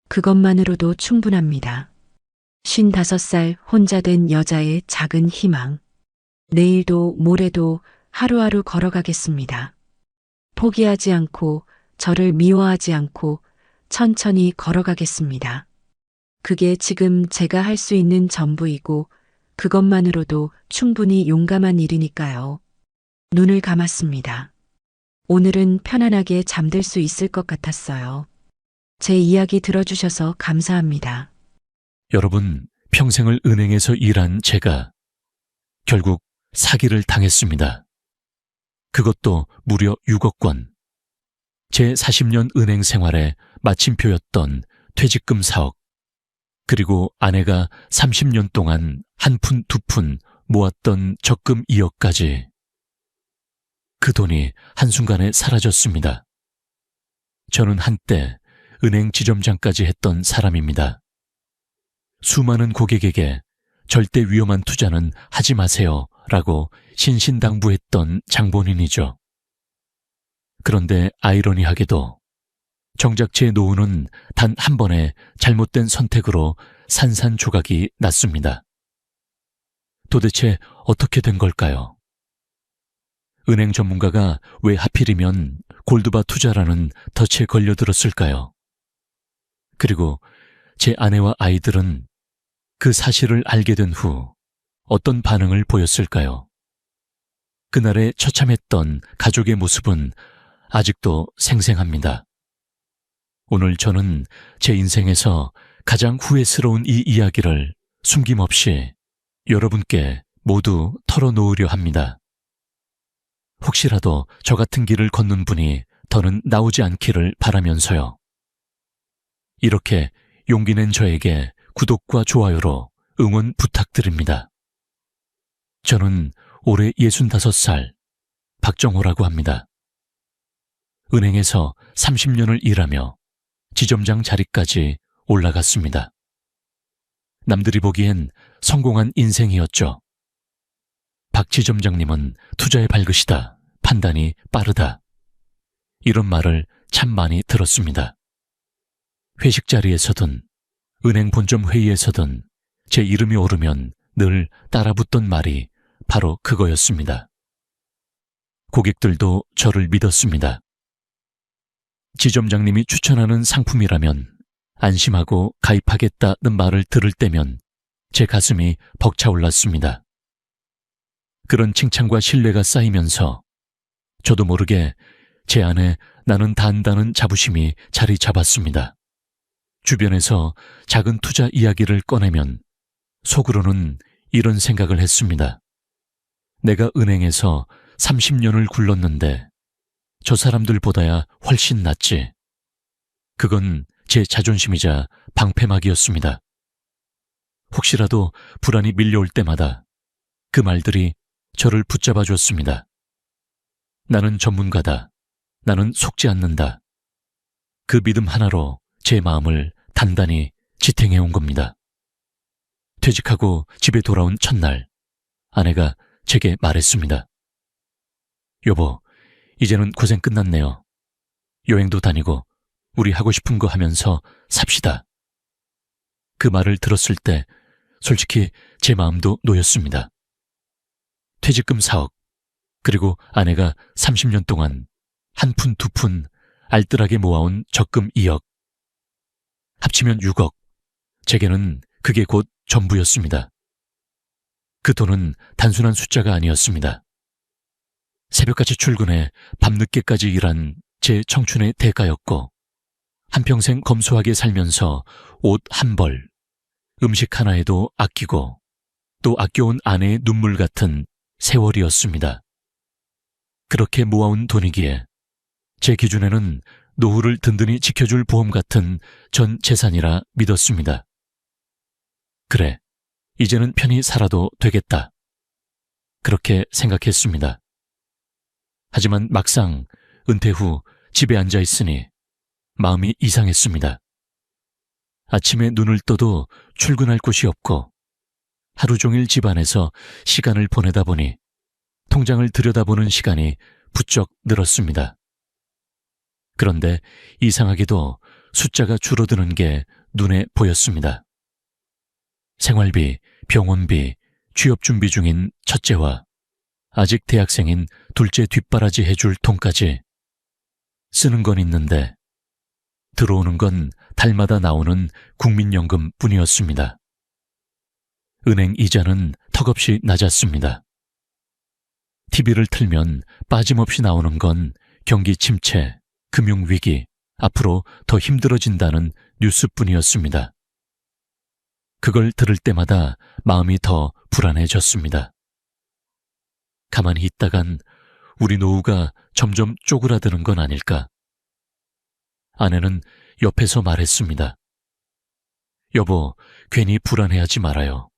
그것만으로도 충분합니다. 55살 혼자 된 여자의 작은 희망. 내일도 모레도 하루하루 걸어가겠습니다. 포기하지 않고 저를 미워하지 않고 천천히 걸어가겠습니다. 그게 지금 제가 할 수 있는 전부이고 그것만으로도 충분히 용감한 일이니까요. 눈을 감았습니다. 오늘은 편안하게 잠들 수 있을 것 같았어요. 제 이야기 들어주셔서 감사합니다. 여러분, 평생을 은행에서 일한 제가 결국 사기를 당했습니다. 그것도 무려 6억 원. 제 40년 은행 생활의 마침표였던 퇴직금 4억, 그리고 아내가 30년 동안 한 푼 두 푼 모았던 적금 2억까지. 그 돈이 한순간에 사라졌습니다. 저는 한때 은행 지점장까지 했던 사람입니다. 수많은 고객에게 절대 위험한 투자는 하지 마세요 라고 신신당부했던 장본인이죠. 그런데 아이러니하게도 정작 제 노후는 단 한 번의 잘못된 선택으로 산산조각이 났습니다. 도대체 어떻게 된 걸까요? 은행 전문가가 왜 하필이면 골드바 투자라는 덫에 걸려들었을까요? 그리고 제 아내와 아이들은 그 사실을 알게 된 후 어떤 반응을 보였을까요? 그날의 처참했던 가족의 모습은 아직도 생생합니다. 오늘 저는 제 인생에서 가장 후회스러운 이 이야기를 숨김없이 여러분께 모두 털어놓으려 합니다. 혹시라도 저 같은 길을 걷는 분이 더는 나오지 않기를 바라면서요. 이렇게 용기 낸 저에게 구독과 좋아요로 응원 부탁드립니다. 저는 올해 65살 박정호라고 합니다. 은행에서 30년을 일하며 지점장 자리까지 올라갔습니다. 남들이 보기엔 성공한 인생이었죠. 박 지점장님은 투자에 밝으시다, 판단이 빠르다, 이런 말을 참 많이 들었습니다. 회식 자리에서든 은행 본점 회의에서든 제 이름이 오르면 늘 따라붙던 말이 바로 그거였습니다. 고객들도 저를 믿었습니다. 지점장님이 추천하는 상품이라면 안심하고 가입하겠다는 말을 들을 때면 제 가슴이 벅차올랐습니다. 그런 칭찬과 신뢰가 쌓이면서 저도 모르게 제 안에 나는 다 안다는 자부심이 자리 잡았습니다. 주변에서 작은 투자 이야기를 꺼내면 속으로는 이런 생각을 했습니다. 내가 은행에서 30년을 굴렀는데 저 사람들보다야 훨씬 낫지. 그건 제 자존심이자 방패막이었습니다. 혹시라도 불안이 밀려올 때마다 그 말들이 저를 붙잡아 줬습니다. 나는 전문가다. 나는 속지 않는다. 그 믿음 하나로 제 마음을 단단히 지탱해 온 겁니다. 퇴직하고 집에 돌아온 첫날, 아내가 제게 말했습니다. 여보, 이제는 고생 끝났네요. 여행도 다니고 우리 하고 싶은 거 하면서 삽시다. 그 말을 들었을 때 솔직히 제 마음도 놓였습니다. 퇴직금 4억, 그리고 아내가 30년 동안 한 푼 두 푼 알뜰하게 모아온 적금 2억. 합치면 6억. 제게는 그게 곧 전부였습니다. 그 돈은 단순한 숫자가 아니었습니다. 새벽같이 출근해 밤늦게까지 일한 제 청춘의 대가였고, 한평생 검소하게 살면서 옷 한 벌, 음식 하나에도 아끼고 또 아껴온 아내의 눈물 같은 세월이었습니다. 그렇게 모아온 돈이기에 제 기준에는 노후를 든든히 지켜줄 보험 같은 전 재산이라 믿었습니다. 그래, 이제는 편히 살아도 되겠다. 그렇게 생각했습니다. 하지만 막상 은퇴 후 집에 앉아 있으니 마음이 이상했습니다. 아침에 눈을 떠도 출근할 곳이 없고 하루 종일 집안에서 시간을 보내다 보니 통장을 들여다보는 시간이 부쩍 늘었습니다. 그런데 이상하게도 숫자가 줄어드는 게 눈에 보였습니다. 생활비, 병원비, 취업 준비 중인 첫째와 아직 대학생인 둘째 뒷바라지 해줄 돈까지 쓰는 건 있는데 들어오는 건 달마다 나오는 국민연금 뿐이었습니다. 은행 이자는 턱없이 낮았습니다. TV를 틀면 빠짐없이 나오는 건 경기 침체, 금융위기, 앞으로 더 힘들어진다는 뉴스뿐이었습니다. 그걸 들을 때마다 마음이 더 불안해졌습니다. 가만히 있다간 우리 노후가 점점 쪼그라드는 건 아닐까. 아내는 옆에서 말했습니다. 여보, 괜히 불안해하지 말아요.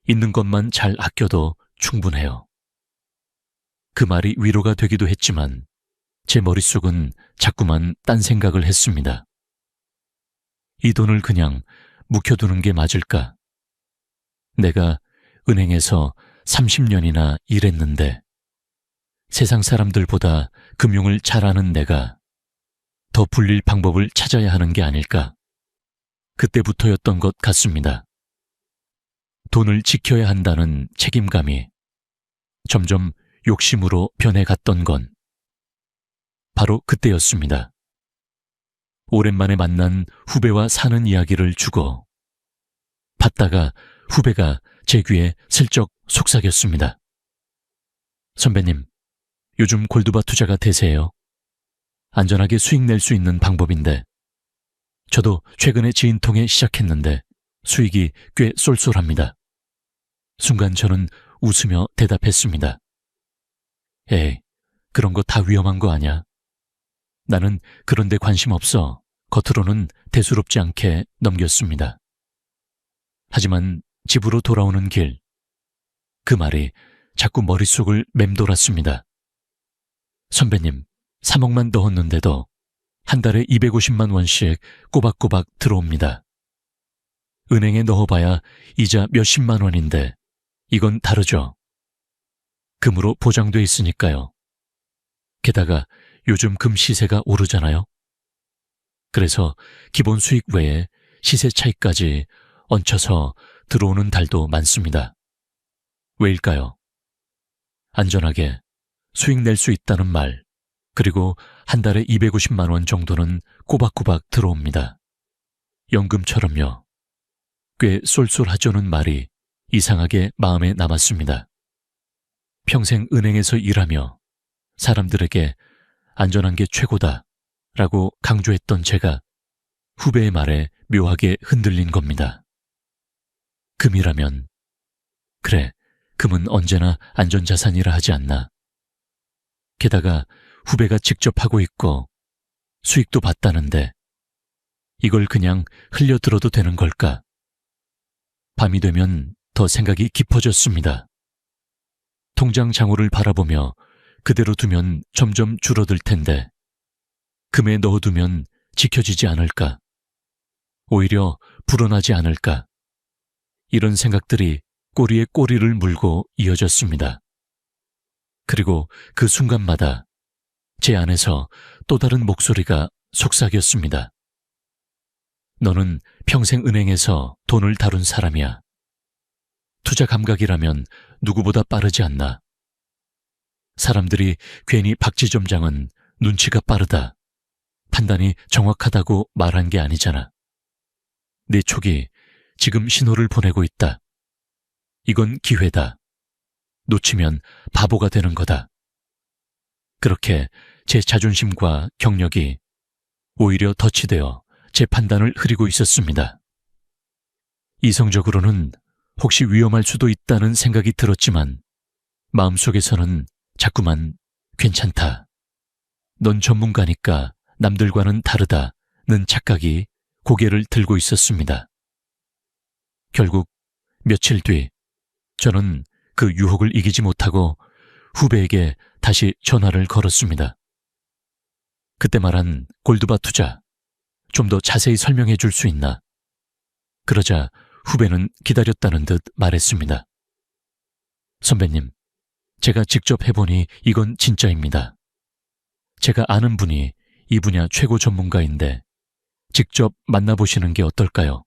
있는 것만 잘 아껴도 충분해요. 그 말이 위로가 되기도 했지만 제 머릿속은 자꾸만 딴 생각을 했습니다. 이 돈을 그냥 묵혀두는 게 맞을까? 내가 은행에서 30년이나 일했는데 세상 사람들보다 금융을 잘 아는 내가 더 불릴 방법을 찾아야 하는 게 아닐까? 그때부터였던 것 같습니다. 돈을 지켜야 한다는 책임감이 점점 욕심으로 변해갔던 건 바로 그때였습니다. 오랜만에 만난 후배와 사는 이야기를 주고 받다가 후배가 제 귀에 슬쩍 속삭였습니다. 선배님, 요즘 골드바 투자가 대세예요. 안전하게 수익 낼 수 있는 방법인데 저도 최근에 지인 통해 시작했는데 수익이 꽤 쏠쏠합니다. 순간 저는 웃으며 대답했습니다. 에이, 그런 거 다 위험한 거 아냐? 나는 그런 데 관심 없어 겉으로는 대수롭지 않게 넘겼습니다. 하지만 집으로 돌아오는 길, 그 말이 자꾸 머릿속을 맴돌았습니다. 선배님, 3억만 넣었는데도 한 달에 250만 원씩 꼬박꼬박 들어옵니다. 은행에 넣어봐야 이자 몇십만 원인데 이건 다르죠. 금으로 보장돼 있으니까요. 게다가 요즘 금 시세가 오르잖아요. 그래서 기본 수익 외에 시세 차익까지 얹혀서 들어오는 달도 많습니다. 왜일까요? 안전하게 수익 낼 수 있다는 말, 그리고 한 달에 250만 원 정도는 꼬박꼬박 들어옵니다. 연금처럼요. 꽤 쏠쏠하죠는 말이 이상하게 마음에 남았습니다. 평생 은행에서 일하며 사람들에게 안전한 게 최고다 라고 강조했던 제가 후배의 말에 묘하게 흔들린 겁니다. 금이라면, 그래, 금은 언제나 안전자산이라 하지 않나. 게다가 후배가 직접 하고 있고 수익도 봤다는데 이걸 그냥 흘려들어도 되는 걸까? 밤이 되면 더 생각이 깊어졌습니다. 통장 잔고를 바라보며 그대로 두면 점점 줄어들 텐데 금에 넣어두면 지켜지지 않을까? 오히려 불어나지 않을까? 이런 생각들이 꼬리에 꼬리를 물고 이어졌습니다. 그리고 그 순간마다 제 안에서 또 다른 목소리가 속삭였습니다. 너는 평생 은행에서 돈을 다룬 사람이야. 투자 감각이라면 누구보다 빠르지 않나. 사람들이 괜히 박지점장은 눈치가 빠르다, 판단이 정확하다고 말한 게 아니잖아. 내 촉이 지금 신호를 보내고 있다. 이건 기회다. 놓치면 바보가 되는 거다. 그렇게 제 자존심과 경력이 오히려 덧치되어 제 판단을 흐리고 있었습니다. 이성적으로는 혹시 위험할 수도 있다는 생각이 들었지만 마음속에서는 자꾸만 괜찮다. 넌 전문가니까 남들과는 다르다는 착각이 고개를 들고 있었습니다. 결국 며칠 뒤 저는 그 유혹을 이기지 못하고 후배에게 다시 전화를 걸었습니다. 그때 말한 골드바 투자 좀 더 자세히 설명해 줄 수 있나? 그러자 후배는 기다렸다는 듯 말했습니다. 선배님, 제가 직접 해보니 이건 진짜입니다. 제가 아는 분이 이 분야 최고 전문가인데 직접 만나보시는 게 어떨까요?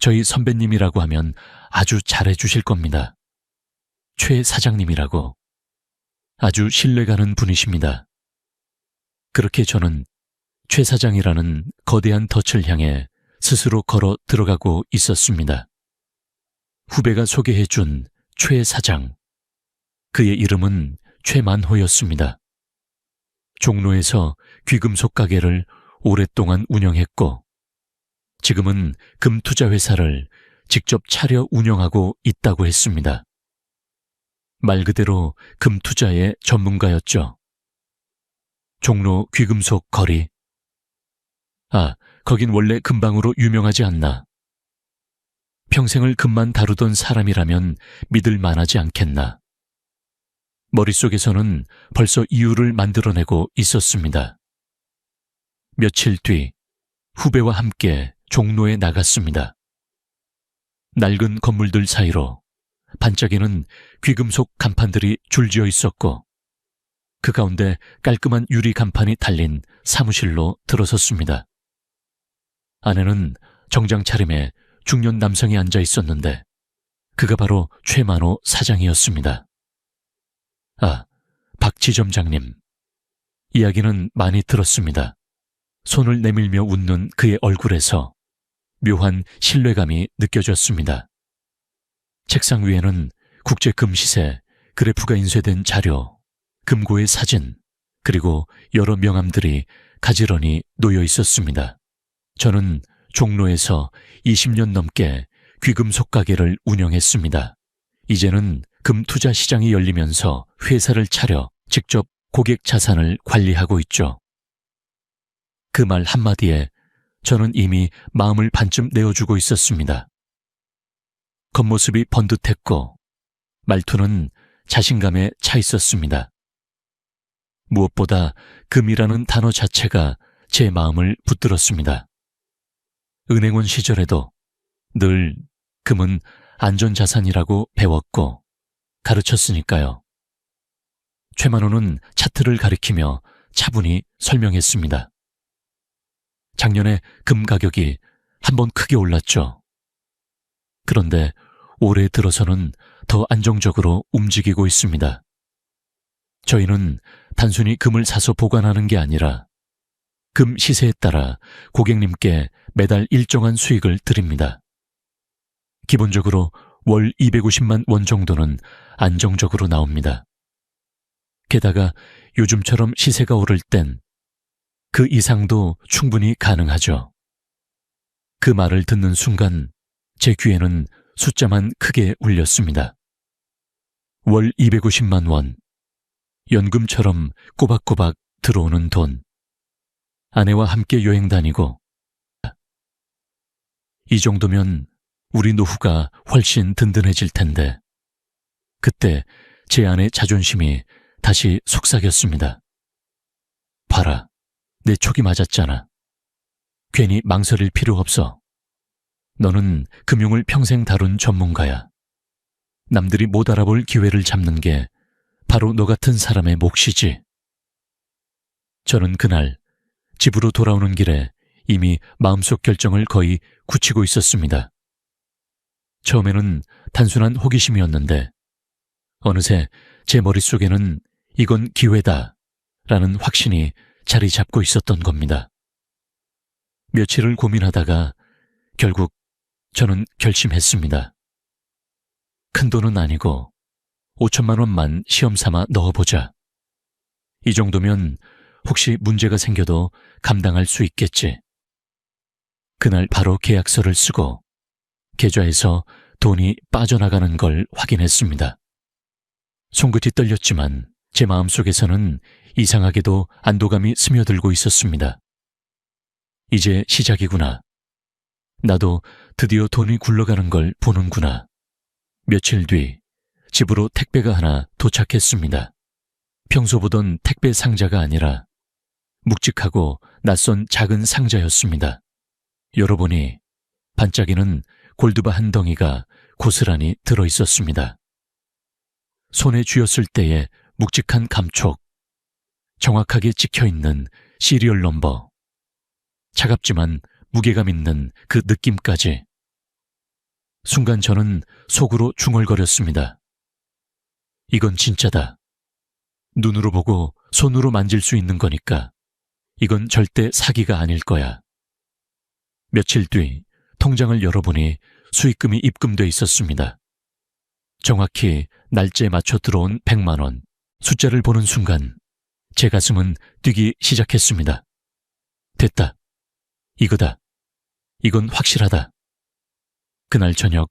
저희 선배님이라고 하면 아주 잘해 주실 겁니다. 최 사장님이라고. 아주 신뢰가는 분이십니다. 그렇게 저는 최 사장이라는 거대한 덫을 향해 스스로 걸어 들어가고 있었습니다. 후배가 소개해준 최 사장. 그의 이름은 최만호였습니다. 종로에서 귀금속 가게를 오랫동안 운영했고 지금은 금투자회사를 직접 차려 운영하고 있다고 했습니다. 말 그대로 금투자의 전문가였죠. 종로 귀금속 거리. 아, 거긴 원래 금방으로 유명하지 않나. 평생을 금만 다루던 사람이라면 믿을 만하지 않겠나. 머릿속에서는 벌써 이유를 만들어내고 있었습니다. 며칠 뒤 후배와 함께 종로에 나갔습니다. 낡은 건물들 사이로 반짝이는 귀금속 간판들이 줄지어 있었고 그 가운데 깔끔한 유리 간판이 달린 사무실로 들어섰습니다. 안에는 정장 차림에 중년 남성이 앉아 있었는데 그가 바로 최만호 사장이었습니다. 아, 박지점장님. 이야기는 많이 들었습니다. 손을 내밀며 웃는 그의 얼굴에서 묘한 신뢰감이 느껴졌습니다. 책상 위에는 국제금시세 그래프가 인쇄된 자료, 금고의 사진, 그리고 여러 명함들이 가지런히 놓여 있었습니다. 저는 종로에서 20년 넘게 귀금속 가게를 운영했습니다. 이제는 금투자 시장이 열리면서 회사를 차려 직접 고객 자산을 관리하고 있죠. 그 말 한마디에 저는 이미 마음을 반쯤 내어주고 있었습니다. 겉모습이 번듯했고 말투는 자신감에 차 있었습니다. 무엇보다 금이라는 단어 자체가 제 마음을 붙들었습니다. 은행원 시절에도 늘 금은 안전자산이라고 배웠고 가르쳤으니까요. 최만호는 차트를 가리키며 차분히 설명했습니다. 작년에 금 가격이 한번 크게 올랐죠. 그런데 올해 들어서는 더 안정적으로 움직이고 있습니다. 저희는 단순히 금을 사서 보관하는 게 아니라 금 시세에 따라 고객님께 매달 일정한 수익을 드립니다. 기본적으로 월 250만 원 정도는 안정적으로 나옵니다. 게다가 요즘처럼 시세가 오를 땐 그 이상도 충분히 가능하죠. 그 말을 듣는 순간 제 귀에는 숫자만 크게 울렸습니다. 월 250만 원. 연금처럼 꼬박꼬박 들어오는 돈. 아내와 함께 여행 다니고 이 정도면 우리 노후가 훨씬 든든해질 텐데 그때 제 아내 자존심이 다시 속삭였습니다. 봐라, 내 촉이 맞았잖아. 괜히 망설일 필요 없어. 너는 금융을 평생 다룬 전문가야. 남들이 못 알아볼 기회를 잡는 게 바로 너 같은 사람의 몫이지. 저는 그날 집으로 돌아오는 길에 이미 마음속 결정을 거의 굳히고 있었습니다. 처음에는 단순한 호기심이었는데 어느새 제 머릿속에는 이건 기회다 라는 확신이 자리 잡고 있었던 겁니다. 며칠을 고민하다가 결국 저는 결심했습니다. 큰 돈은 아니고 5천만 원만 시험 삼아 넣어보자. 이 정도면 혹시 문제가 생겨도 감당할 수 있겠지. 그날 바로 계약서를 쓰고 계좌에서 돈이 빠져나가는 걸 확인했습니다. 손끝이 떨렸지만 제 마음속에서는 이상하게도 안도감이 스며들고 있었습니다. 이제 시작이구나. 나도 드디어 돈이 굴러가는 걸 보는구나. 며칠 뒤 집으로 택배가 하나 도착했습니다. 평소 보던 택배 상자가 아니라 묵직하고 낯선 작은 상자였습니다. 열어보니 반짝이는 골드바 한 덩이가 고스란히 들어있었습니다. 손에 쥐었을 때의 묵직한 감촉, 정확하게 찍혀있는 시리얼 넘버, 차갑지만 무게감 있는 그 느낌까지. 순간 저는 속으로 중얼거렸습니다. 이건 진짜다. 눈으로 보고 손으로 만질 수 있는 거니까 이건 절대 사기가 아닐 거야. 며칠 뒤 통장을 열어보니 수익금이 입금돼 있었습니다. 정확히 날짜에 맞춰 들어온 100만 원. 숫자를 보는 순간 제 가슴은 뛰기 시작했습니다. 됐다. 이거다. 이건 확실하다. 그날 저녁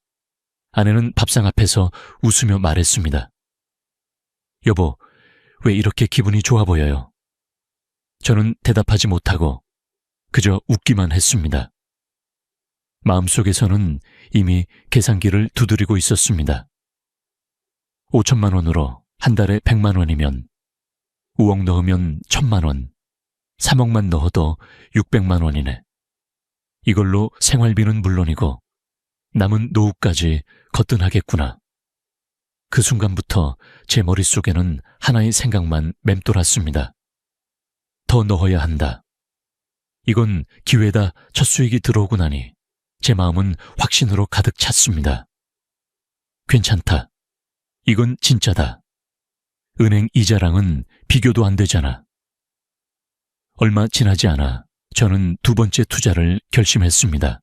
아내는 밥상 앞에서 웃으며 말했습니다. 여보, 왜 이렇게 기분이 좋아 보여요? 저는 대답하지 못하고 그저 웃기만 했습니다. 마음속에서는 이미 계산기를 두드리고 있었습니다. 5천만 원으로 한 달에 100만 원이면 5억 넣으면 1,000만 원, 3억만 넣어도 600만 원이네. 이걸로 생활비는 물론이고 남은 노후까지 거뜬하겠구나. 그 순간부터 제 머릿속에는 하나의 생각만 맴돌았습니다. 더 넣어야 한다. 이건 기회다. 첫 수익이 들어오고 나니 제 마음은 확신으로 가득 찼습니다. 괜찮다. 이건 진짜다. 은행 이자랑은 비교도 안 되잖아. 얼마 지나지 않아 저는 두 번째 투자를 결심했습니다.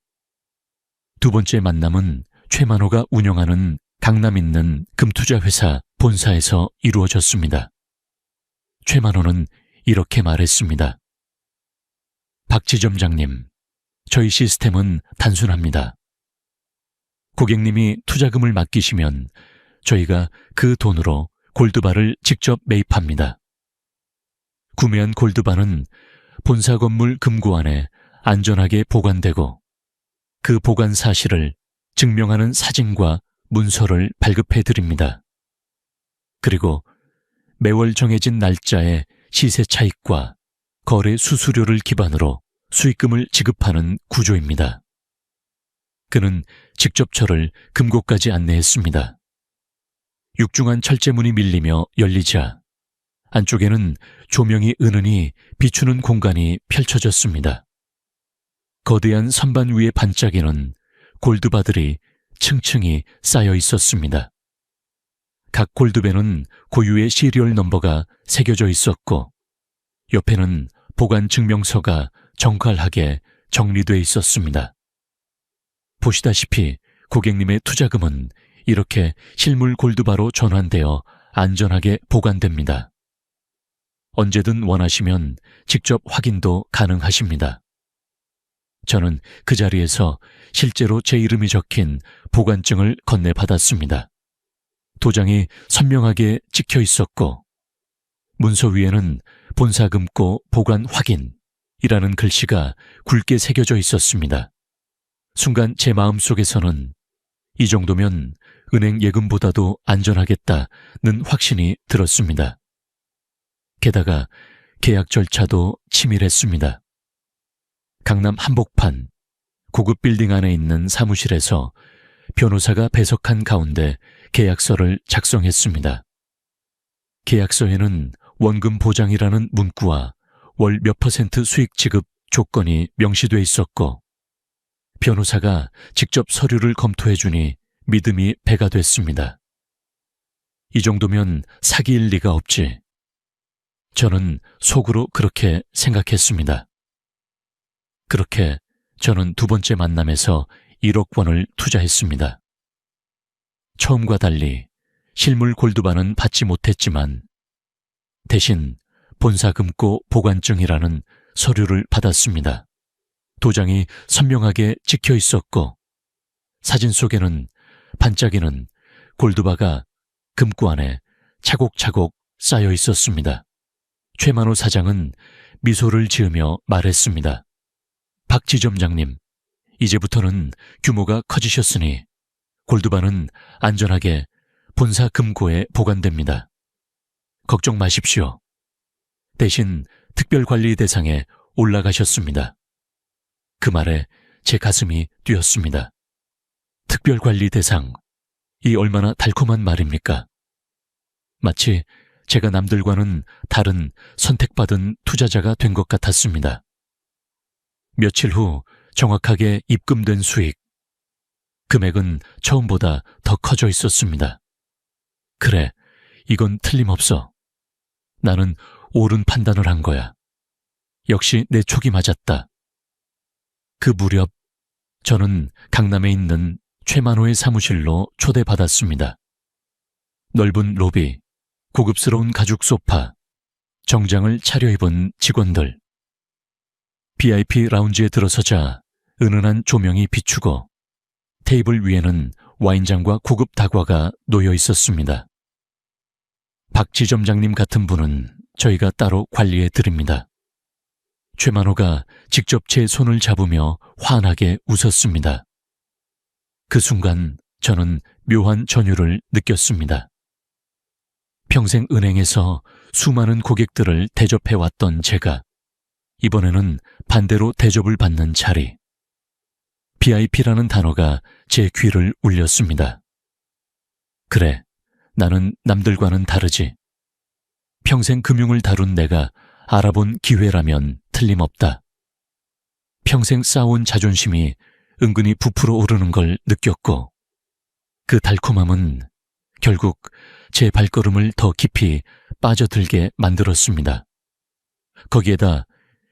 두 번째 만남은 최만호가 운영하는 강남 있는 금투자 회사 본사에서 이루어졌습니다. 최만호는 이렇게 말했습니다. 박 지점장님, 저희 시스템은 단순합니다. 고객님이 투자금을 맡기시면 저희가 그 돈으로 골드바를 직접 매입합니다. 구매한 골드바는 본사 건물 금고 안에 안전하게 보관되고 그 보관 사실을 증명하는 사진과 문서를 발급해 드립니다. 그리고 매월 정해진 날짜에 시세 차익과 거래 수수료를 기반으로 수익금을 지급하는 구조입니다. 그는 직접 저를 금고까지 안내했습니다. 육중한 철제문이 밀리며 열리자 안쪽에는 조명이 은은히 비추는 공간이 펼쳐졌습니다. 거대한 선반 위에 반짝이는 골드바들이 층층이 쌓여 있었습니다. 각 골드배는 고유의 시리얼 넘버가 새겨져 있었고 옆에는 보관 증명서가 정갈하게 정리돼 있었습니다. 보시다시피 고객님의 투자금은 이렇게 실물 골드바로 전환되어 안전하게 보관됩니다. 언제든 원하시면 직접 확인도 가능하십니다. 저는 그 자리에서 실제로 제 이름이 적힌 보관증을 건네받았습니다. 도장이 선명하게 찍혀 있었고 문서 위에는 본사 금고 보관 확인이라는 글씨가 굵게 새겨져 있었습니다. 순간 제 마음속에서는 이 정도면 은행 예금보다도 안전하겠다는 확신이 들었습니다. 게다가 계약 절차도 치밀했습니다. 강남 한복판 고급 빌딩 안에 있는 사무실에서 변호사가 배석한 가운데 계약서를 작성했습니다. 계약서에는 원금 보장이라는 문구와 월 몇 % 수익 지급 조건이 명시돼 있었고, 변호사가 직접 서류를 검토해주니 믿음이 배가 됐습니다. 이 정도면 사기일 리가 없지. 저는 속으로 그렇게 생각했습니다. 그렇게 저는 두 번째 만남에서 1억 원을 투자했습니다. 처음과 달리 실물 골드바는 받지 못했지만 대신 본사 금고 보관증이라는 서류를 받았습니다. 도장이 선명하게 찍혀 있었고 사진 속에는 반짝이는 골드바가 금고 안에 차곡차곡 쌓여 있었습니다. 최만호 사장은 미소를 지으며 말했습니다. 박 지점장님, 이제부터는 규모가 커지셨으니 골드바는 안전하게 본사 금고에 보관됩니다. 걱정 마십시오. 대신 특별관리 대상에 올라가셨습니다. 그 말에 제 가슴이 뛰었습니다. 특별관리 대상, 이 얼마나 달콤한 말입니까? 마치 제가 남들과는 다른 선택받은 투자자가 된 것 같았습니다. 며칠 후 정확하게 입금된 수익, 금액은 처음보다 더 커져 있었습니다. 그래, 이건 틀림없어. 나는 옳은 판단을 한 거야. 역시 내 촉이 맞았다. 그 무렵 저는 강남에 있는 최만호의 사무실로 초대받았습니다. 넓은 로비, 고급스러운 가죽 소파, 정장을 차려입은 직원들. VIP 라운지에 들어서자 은은한 조명이 비추고 테이블 위에는 와인잔과 고급 다과가 놓여 있었습니다. 박 지점장님 같은 분은 저희가 따로 관리해 드립니다. 최만호가 직접 제 손을 잡으며 환하게 웃었습니다. 그 순간 저는 묘한 전율을 느꼈습니다. 평생 은행에서 수많은 고객들을 대접해왔던 제가 이번에는 반대로 대접을 받는 자리. VIP라는 단어가 제 귀를 울렸습니다. 그래, 나는 남들과는 다르지. 평생 금융을 다룬 내가 알아본 기회라면 틀림없다. 평생 쌓아온 자존심이 은근히 부풀어 오르는 걸 느꼈고 그 달콤함은 결국 제 발걸음을 더 깊이 빠져들게 만들었습니다. 거기에다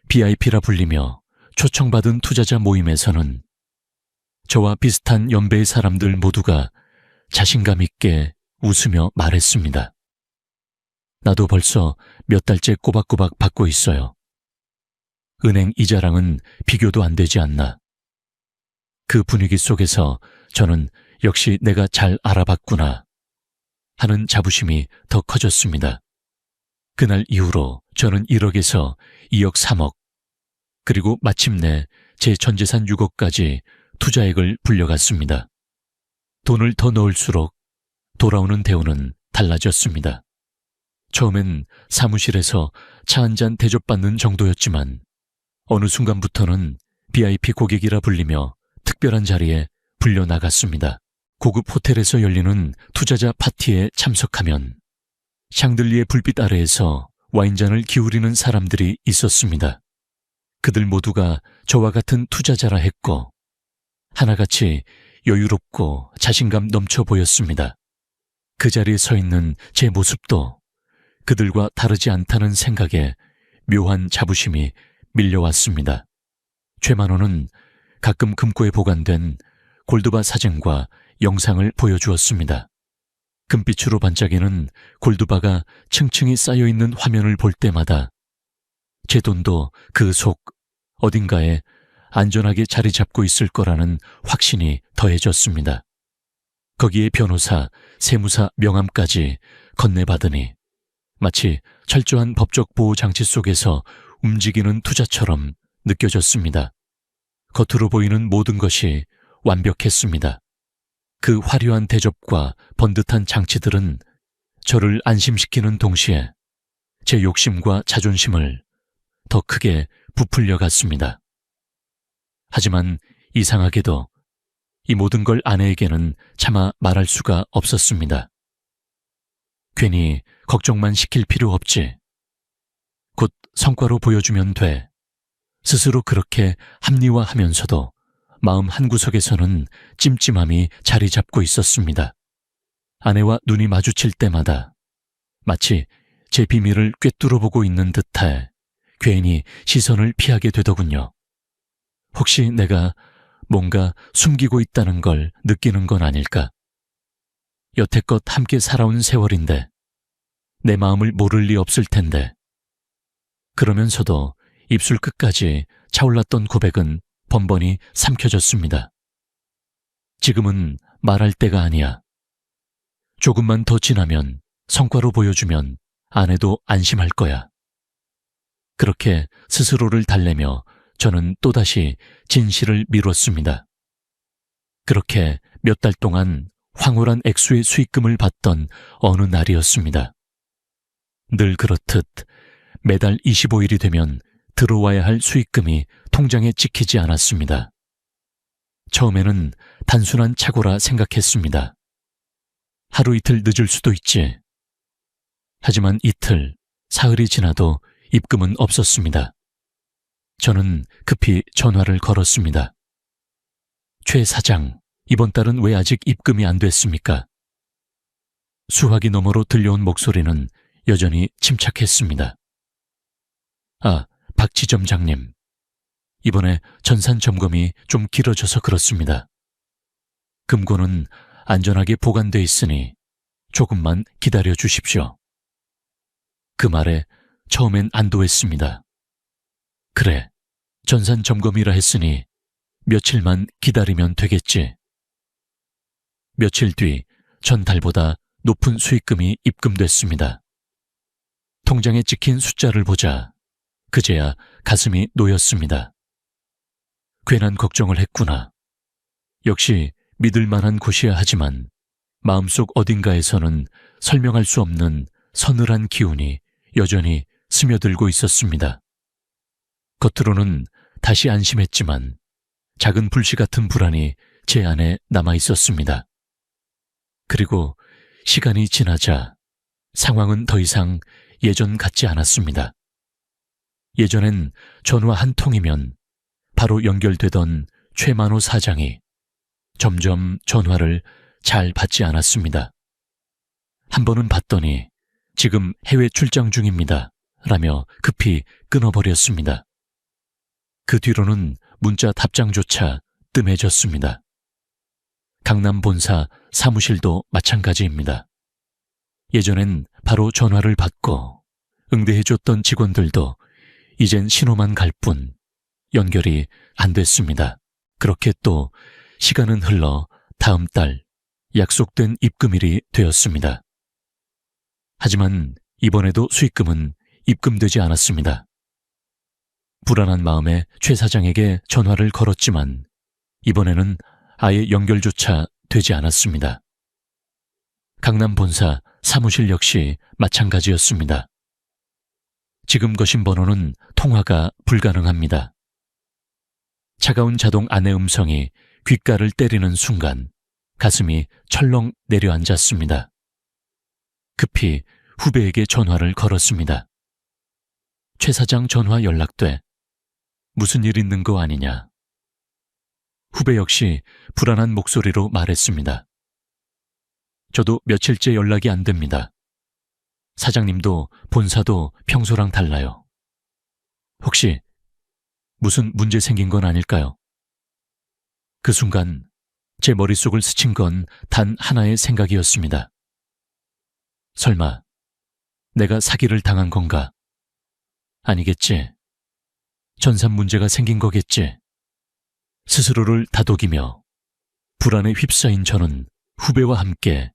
VIP라 불리며 초청받은 투자자 모임에서는 저와 비슷한 연배의 사람들 모두가 자신감 있게 웃으며 말했습니다. 나도 벌써 몇 달째 꼬박꼬박 받고 있어요. 은행 이자랑은 비교도 안 되지 않나. 그 분위기 속에서 저는 역시 내가 잘 알아봤구나 하는 자부심이 더 커졌습니다. 그날 이후로 저는 1억에서 2억 3억, 그리고 마침내 제 전재산 6억까지 투자액을 불려갔습니다. 돈을 더 넣을수록 돌아오는 대우는 달라졌습니다. 처음엔 사무실에서 차 한잔 대접받는 정도였지만 어느 순간부터는 VIP 고객이라 불리며 특별한 자리에 불려나갔습니다. 고급 호텔에서 열리는 투자자 파티에 참석하면 샹들리에 불빛 아래에서 와인잔을 기울이는 사람들이 있었습니다. 그들 모두가 저와 같은 투자자라 했고 하나같이 여유롭고 자신감 넘쳐 보였습니다. 그 자리에 서 있는 제 모습도 그들과 다르지 않다는 생각에 묘한 자부심이 밀려왔습니다. 최만호는 가끔 금고에 보관된 골드바 사진과 영상을 보여주었습니다. 금빛으로 반짝이는 골드바가 층층이 쌓여있는 화면을 볼 때마다 제 돈도 그 속 어딘가에 안전하게 자리 잡고 있을 거라는 확신이 더해졌습니다. 거기에 변호사, 세무사 명함까지 건네받으니 마치 철저한 법적 보호 장치 속에서 움직이는 투자처럼 느껴졌습니다. 겉으로 보이는 모든 것이 완벽했습니다. 그 화려한 대접과 번듯한 장치들은 저를 안심시키는 동시에 제 욕심과 자존심을 더 크게 부풀려 갔습니다. 하지만 이상하게도 이 모든 걸 아내에게는 차마 말할 수가 없었습니다. 괜히 걱정만 시킬 필요 없지. 곧 성과로 보여주면 돼. 스스로 그렇게 합리화하면서도 마음 한구석에서는 찜찜함이 자리 잡고 있었습니다. 아내와 눈이 마주칠 때마다 마치 제 비밀을 꿰뚫어보고 있는 듯해 괜히 시선을 피하게 되더군요. 혹시 내가 뭔가 숨기고 있다는 걸 느끼는 건 아닐까? 여태껏 함께 살아온 세월인데 내 마음을 모를 리 없을 텐데. 그러면서도 입술 끝까지 차올랐던 고백은 번번이 삼켜졌습니다. 지금은 말할 때가 아니야. 조금만 더 지나면 성과로 보여주면 아내도 안심할 거야. 그렇게 스스로를 달래며 저는 또다시 진실을 미뤘습니다. 그렇게 몇 달 동안 황홀한 액수의 수익금을 받던 어느 날이었습니다. 늘 그렇듯 매달 25일이 되면 들어와야 할 수익금이 통장에 찍히지 않았습니다. 처음에는 단순한 착오라 생각했습니다. 하루 이틀 늦을 수도 있지. 하지만 이틀, 사흘이 지나도 입금은 없었습니다. 저는 급히 전화를 걸었습니다. 최 사장, 이번 달은 왜 아직 입금이 안 됐습니까? 수화기 너머로 들려온 목소리는 여전히 침착했습니다. 아, 박 지점장님. 이번에 전산 점검이 좀 길어져서 그렇습니다. 금고는 안전하게 보관돼 있으니 조금만 기다려 주십시오. 그 말에 처음엔 안도했습니다. 그래, 전산 점검이라 했으니 며칠만 기다리면 되겠지. 며칠 뒤 전달보다 높은 수익금이 입금됐습니다. 통장에 찍힌 숫자를 보자 그제야 가슴이 놓였습니다. 괜한 걱정을 했구나. 역시 믿을 만한 곳이야 하지만 마음속 어딘가에서는 설명할 수 없는 서늘한 기운이 여전히 스며들고 있었습니다. 겉으로는 다시 안심했지만 작은 불씨 같은 불안이 제 안에 남아 있었습니다. 그리고 시간이 지나자 상황은 더 이상 예전 같지 않았습니다. 예전엔 전화 한 통이면 바로 연결되던 최만호 사장이 점점 전화를 잘 받지 않았습니다. 한 번은 받더니 지금 해외 출장 중입니다. 라며 급히 끊어버렸습니다. 그 뒤로는 문자 답장조차 뜸해졌습니다. 강남 본사 사무실도 마찬가지입니다. 예전엔 바로 전화를 받고 응대해줬던 직원들도 이젠 신호만 갈 뿐 연결이 안 됐습니다. 그렇게 또 시간은 흘러 다음 달 약속된 입금일이 되었습니다. 하지만 이번에도 수익금은 입금되지 않았습니다. 불안한 마음에 최 사장에게 전화를 걸었지만 이번에는 아예 연결조차 되지 않았습니다. 강남 본사 사무실 역시 마찬가지였습니다. 지금 거신 번호는 통화가 불가능합니다. 차가운 자동 아내 음성이 귓가를 때리는 순간 가슴이 철렁 내려앉았습니다. 급히 후배에게 전화를 걸었습니다. 최 사장 전화 연락돼. 무슨 일 있는 거 아니냐. 후배 역시 불안한 목소리로 말했습니다. 저도 며칠째 연락이 안 됩니다. 사장님도 본사도 평소랑 달라요. 혹시 무슨 문제 생긴 건 아닐까요? 그 순간 제 머릿속을 스친 건 단 하나의 생각이었습니다. 설마 내가 사기를 당한 건가? 아니겠지. 전산 문제가 생긴 거겠지. 스스로를 다독이며 불안에 휩싸인 저는 후배와 함께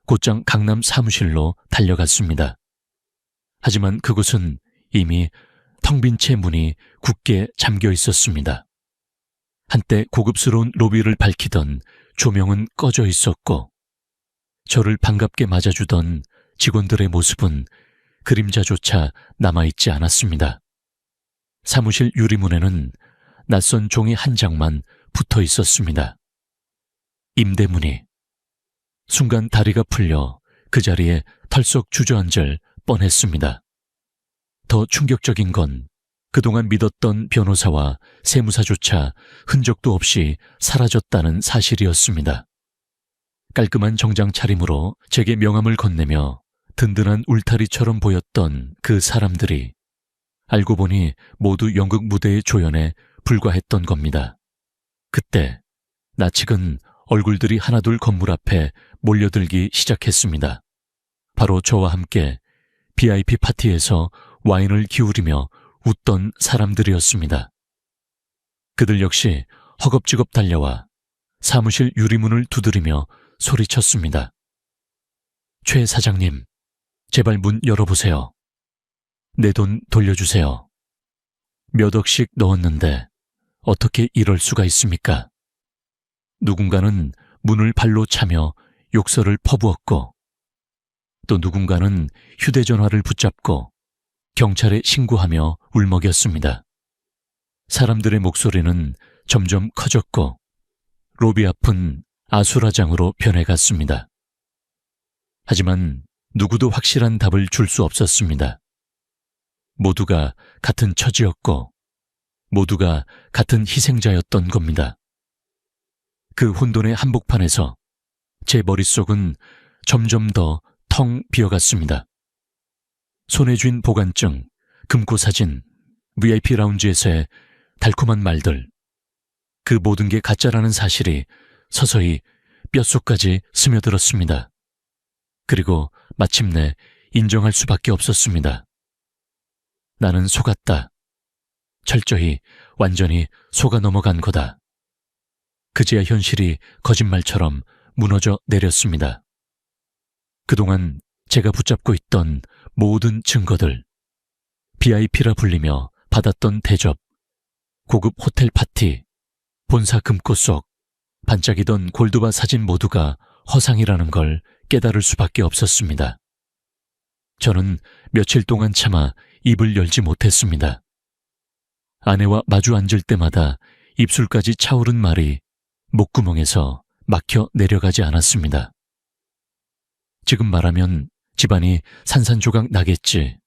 곧장 강남 사무실로 달려갔습니다. 하지만 그곳은 이미 텅 빈 채 문이 굳게 잠겨 있었습니다. 한때 고급스러운 로비를 밝히던 조명은 꺼져 있었고 저를 반갑게 맞아주던 직원들의 모습은 그림자조차 남아있지 않았습니다. 사무실 유리문에는 낯선 종이 한 장만 붙어 있었습니다. 임대문이. 순간 다리가 풀려 그 자리에 털썩 주저앉을 뻔했습니다. 더 충격적인 건 그동안 믿었던 변호사와 세무사조차 흔적도 없이 사라졌다는 사실이었습니다. 깔끔한 정장 차림으로 제게 명함을 건네며 든든한 울타리처럼 보였던 그 사람들이 알고 보니 모두 연극 무대의 조연에 불과했던 겁니다. 그때 나측은 얼굴들이 하나둘 건물 앞에 몰려들기 시작했습니다. 바로 저와 함께 VIP 파티에서 와인을 기울이며 웃던 사람들이었습니다. 그들 역시 허겁지겁 달려와 사무실 유리문을 두드리며 소리쳤습니다. 최 사장님, 제발 문 열어보세요. 내 돈 돌려주세요. 몇 억씩 넣었는데 어떻게 이럴 수가 있습니까? 누군가는 문을 발로 차며 욕설을 퍼부었고 또 누군가는 휴대전화를 붙잡고 경찰에 신고하며 울먹였습니다. 사람들의 목소리는 점점 커졌고 로비 앞은 아수라장으로 변해갔습니다. 하지만 누구도 확실한 답을 줄 수 없었습니다. 모두가 같은 처지였고 모두가 같은 희생자였던 겁니다. 그 혼돈의 한복판에서 제 머릿속은 점점 더 텅 비어갔습니다. 손에 쥔 보관증, 금고사진, VIP 라운지에서의 달콤한 말들, 그 모든 게 가짜라는 사실이 서서히 뼛속까지 스며들었습니다. 그리고 마침내 인정할 수밖에 없었습니다. 나는 속았다. 철저히 완전히 속아 넘어간 거다. 그제야 현실이 거짓말처럼 무너져 내렸습니다. 그동안 제가 붙잡고 있던 모든 증거들, VIP라 불리며 받았던 대접, 고급 호텔 파티, 본사 금고 속 반짝이던 골드바 사진 모두가 허상이라는 걸 깨달을 수밖에 없었습니다. 저는 며칠 동안 차마 입을 열지 못했습니다. 아내와 마주 앉을 때마다 입술까지 차오른 말이 목구멍에서 막혀 내려가지 않았습니다. 지금 말하면 집안이 산산조각 나겠지.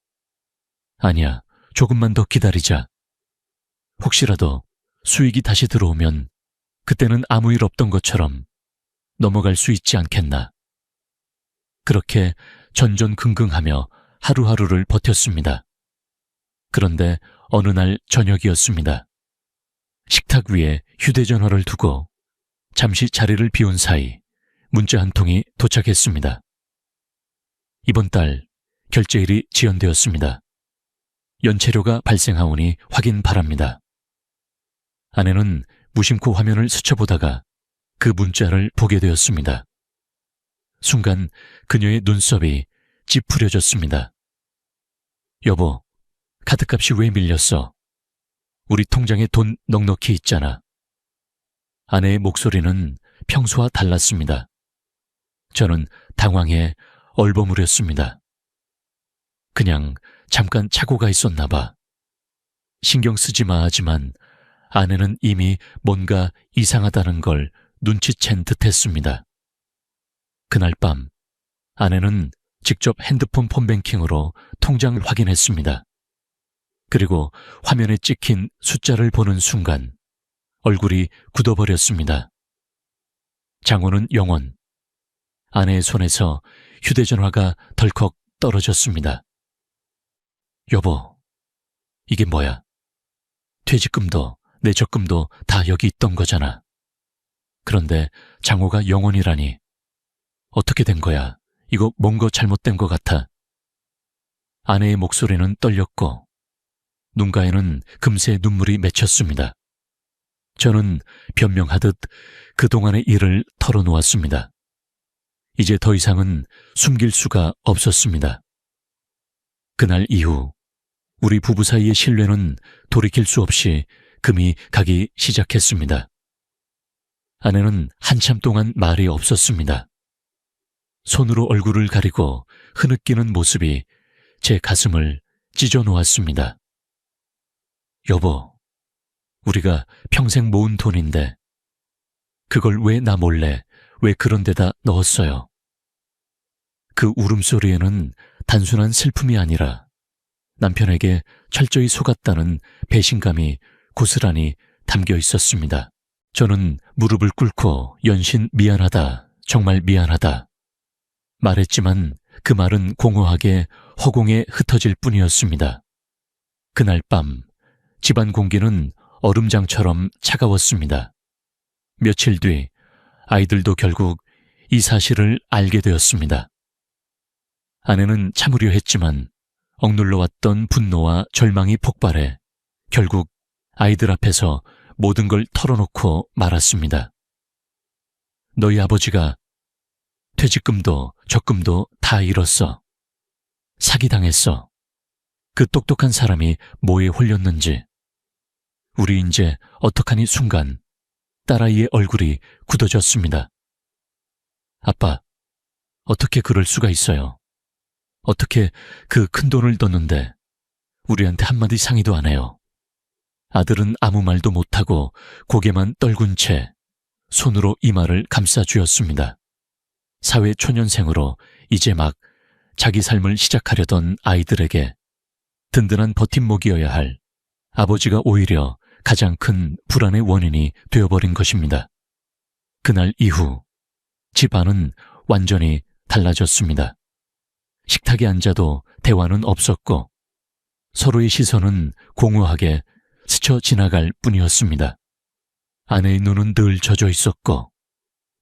아니야, 조금만 더 기다리자. 혹시라도 수익이 다시 들어오면 그때는 아무 일 없던 것처럼 넘어갈 수 있지 않겠나. 그렇게 전전긍긍하며 하루하루를 버텼습니다. 그런데 어느 날 저녁이었습니다. 식탁 위에 휴대전화를 두고 잠시 자리를 비운 사이 문자 한 통이 도착했습니다. 이번 달 결제일이 지연되었습니다. 연체료가 발생하오니 확인 바랍니다. 아내는 무심코 화면을 스쳐보다가 그 문자를 보게 되었습니다. 순간 그녀의 눈썹이 찌푸려졌습니다. 여보, 카드값이 왜 밀렸어? 우리 통장에 돈 넉넉히 있잖아. 아내의 목소리는 평소와 달랐습니다. 저는 당황해 얼버무렸습니다. 그냥 잠깐 착오가 있었나 봐. 신경 쓰지 마 하지만 아내는 이미 뭔가 이상하다는 걸 눈치챈 듯했습니다. 그날 밤 아내는 직접 핸드폰 폰뱅킹으로 통장을 확인했습니다. 그리고 화면에 찍힌 숫자를 보는 순간 얼굴이 굳어버렸습니다. 장호는 영원. 아내의 손에서 휴대전화가 덜컥 떨어졌습니다. 여보, 이게 뭐야? 퇴직금도 내 적금도 다 여기 있던 거잖아. 그런데 장호가 영원이라니. 어떻게 된 거야? 이거 뭔가 잘못된 것 같아. 아내의 목소리는 떨렸고 눈가에는 금세 눈물이 맺혔습니다. 저는 변명하듯 그동안의 일을 털어놓았습니다. 이제 더 이상은 숨길 수가 없었습니다. 그날 이후 우리 부부 사이의 신뢰는 돌이킬 수 없이 금이 가기 시작했습니다. 아내는 한참 동안 말이 없었습니다. 손으로 얼굴을 가리고 흐느끼는 모습이 제 가슴을 찢어 놓았습니다. 여보, 우리가 평생 모은 돈인데 그걸 왜 나 몰래 왜 그런 데다 넣었어요? 그 울음소리에는 단순한 슬픔이 아니라 남편에게 철저히 속았다는 배신감이 고스란히 담겨 있었습니다. 저는 무릎을 꿇고 연신 미안하다, 정말 미안하다 말했지만 그 말은 공허하게 허공에 흩어질 뿐이었습니다. 그날 밤 집안 공기는 얼음장처럼 차가웠습니다. 며칠 뒤 아이들도 결국 이 사실을 알게 되었습니다. 아내는 참으려 했지만 억눌러 왔던 분노와 절망이 폭발해 결국 아이들 앞에서 모든 걸 털어놓고 말았습니다. 너희 아버지가 퇴직금도 적금도 다 잃었어. 사기당했어. 그 똑똑한 사람이 뭐에 홀렸는지. 우리 이제 어떡하니 순간 딸아이의 얼굴이 굳어졌습니다. 아빠, 어떻게 그럴 수가 있어요? 어떻게 그 큰 돈을 뒀는데 우리한테 한마디 상의도 안 해요. 아들은 아무 말도 못하고 고개만 떨군 채 손으로 이마를 감싸 주었습니다. 사회초년생으로 이제 막 자기 삶을 시작하려던 아이들에게 든든한 버팀목이어야 할 아버지가 오히려 가장 큰 불안의 원인이 되어버린 것입니다. 그날 이후 집안은 완전히 달라졌습니다. 식탁에 앉아도 대화는 없었고 서로의 시선은 공허하게 스쳐 지나갈 뿐이었습니다. 아내의 눈은 늘 젖어 있었고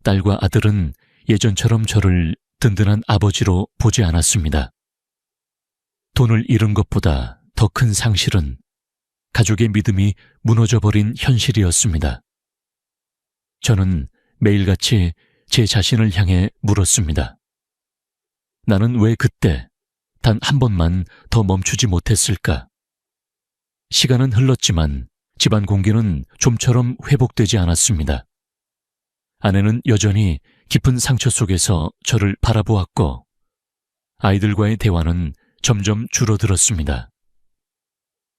딸과 아들은 예전처럼 저를 든든한 아버지로 보지 않았습니다. 돈을 잃은 것보다 더 큰 상실은 가족의 믿음이 무너져버린 현실이었습니다. 저는 매일같이 제 자신을 향해 물었습니다. 나는 왜 그때 단 한 번만 더 멈추지 못했을까? 시간은 흘렀지만 집안 공기는 좀처럼 회복되지 않았습니다. 아내는 여전히 깊은 상처 속에서 저를 바라보았고 아이들과의 대화는 점점 줄어들었습니다.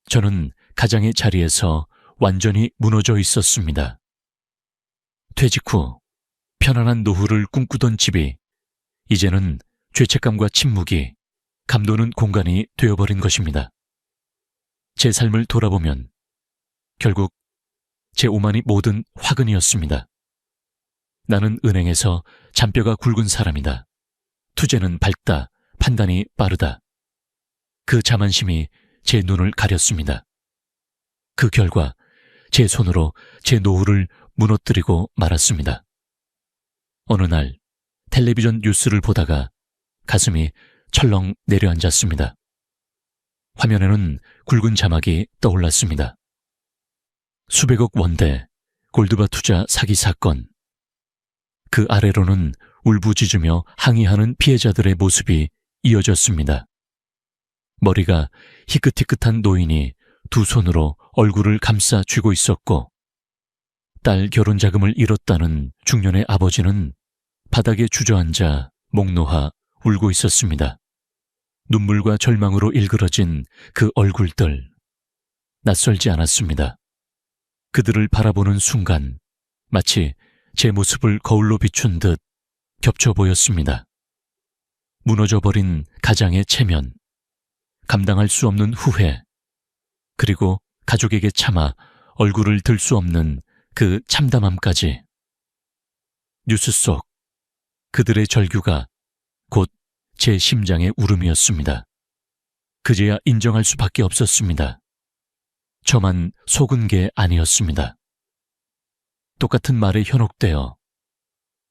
저는 가장의 자리에서 완전히 무너져 있었습니다. 퇴직 후 편안한 노후를 꿈꾸던 집이 이제는 죄책감과 침묵이 감도는 공간이 되어버린 것입니다. 제 삶을 돌아보면 결국 제 오만이 모든 화근이었습니다. 나는 은행에서 잔뼈가 굵은 사람이다. 투재는 밝다. 판단이 빠르다. 그 자만심이 제 눈을 가렸습니다. 그 결과 제 손으로 제 노후를 무너뜨리고 말았습니다. 어느 날 텔레비전 뉴스를 보다가 가슴이 철렁 내려앉았습니다. 화면에는 굵은 자막이 떠올랐습니다. 수백억 원대 골드바 투자 사기 사건. 그 아래로는 울부짖으며 항의하는 피해자들의 모습이 이어졌습니다. 머리가 희끗희끗한 노인이 두 손으로 얼굴을 감싸 쥐고 있었고 딸 결혼 자금을 잃었다는 중년의 아버지는 바닥에 주저앉아 목 놓아 울고 있었습니다. 눈물과 절망으로 일그러진 그 얼굴들, 낯설지 않았습니다. 그들을 바라보는 순간 마치 제 모습을 거울로 비춘 듯 겹쳐 보였습니다. 무너져버린 가장의 체면, 감당할 수 없는 후회, 그리고 가족에게 차마 얼굴을 들 수 없는 그 참담함까지. 뉴스 속 그들의 절규가 곧 제 심장의 울음이었습니다. 그제야 인정할 수밖에 없었습니다. 저만 속은 게 아니었습니다. 똑같은 말에 현혹되어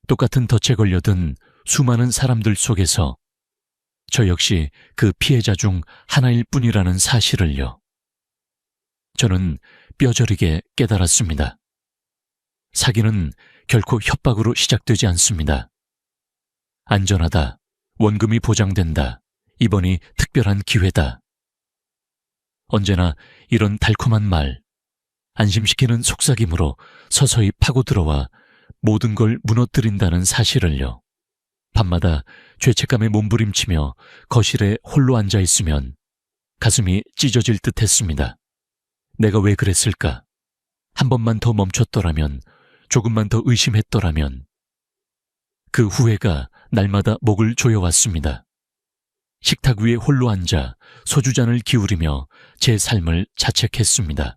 똑같은 덫에 걸려든 수많은 사람들 속에서 저 역시 그 피해자 중 하나일 뿐이라는 사실을요. 저는 뼈저리게 깨달았습니다. 사기는 결코 협박으로 시작되지 않습니다. 안전하다, 원금이 보장된다, 이번이 특별한 기회다. 언제나 이런 달콤한 말, 안심시키는 속삭임으로 서서히 파고들어와 모든 걸 무너뜨린다는 사실을요. 밤마다 죄책감에 몸부림치며 거실에 홀로 앉아 있으면 가슴이 찢어질 듯 했습니다. 내가 왜 그랬을까? 한 번만 더 멈췄더라면, 조금만 더 의심했더라면. 그 후회가 날마다 목을 조여왔습니다. 식탁 위에 홀로 앉아 소주잔을 기울이며 제 삶을 자책했습니다.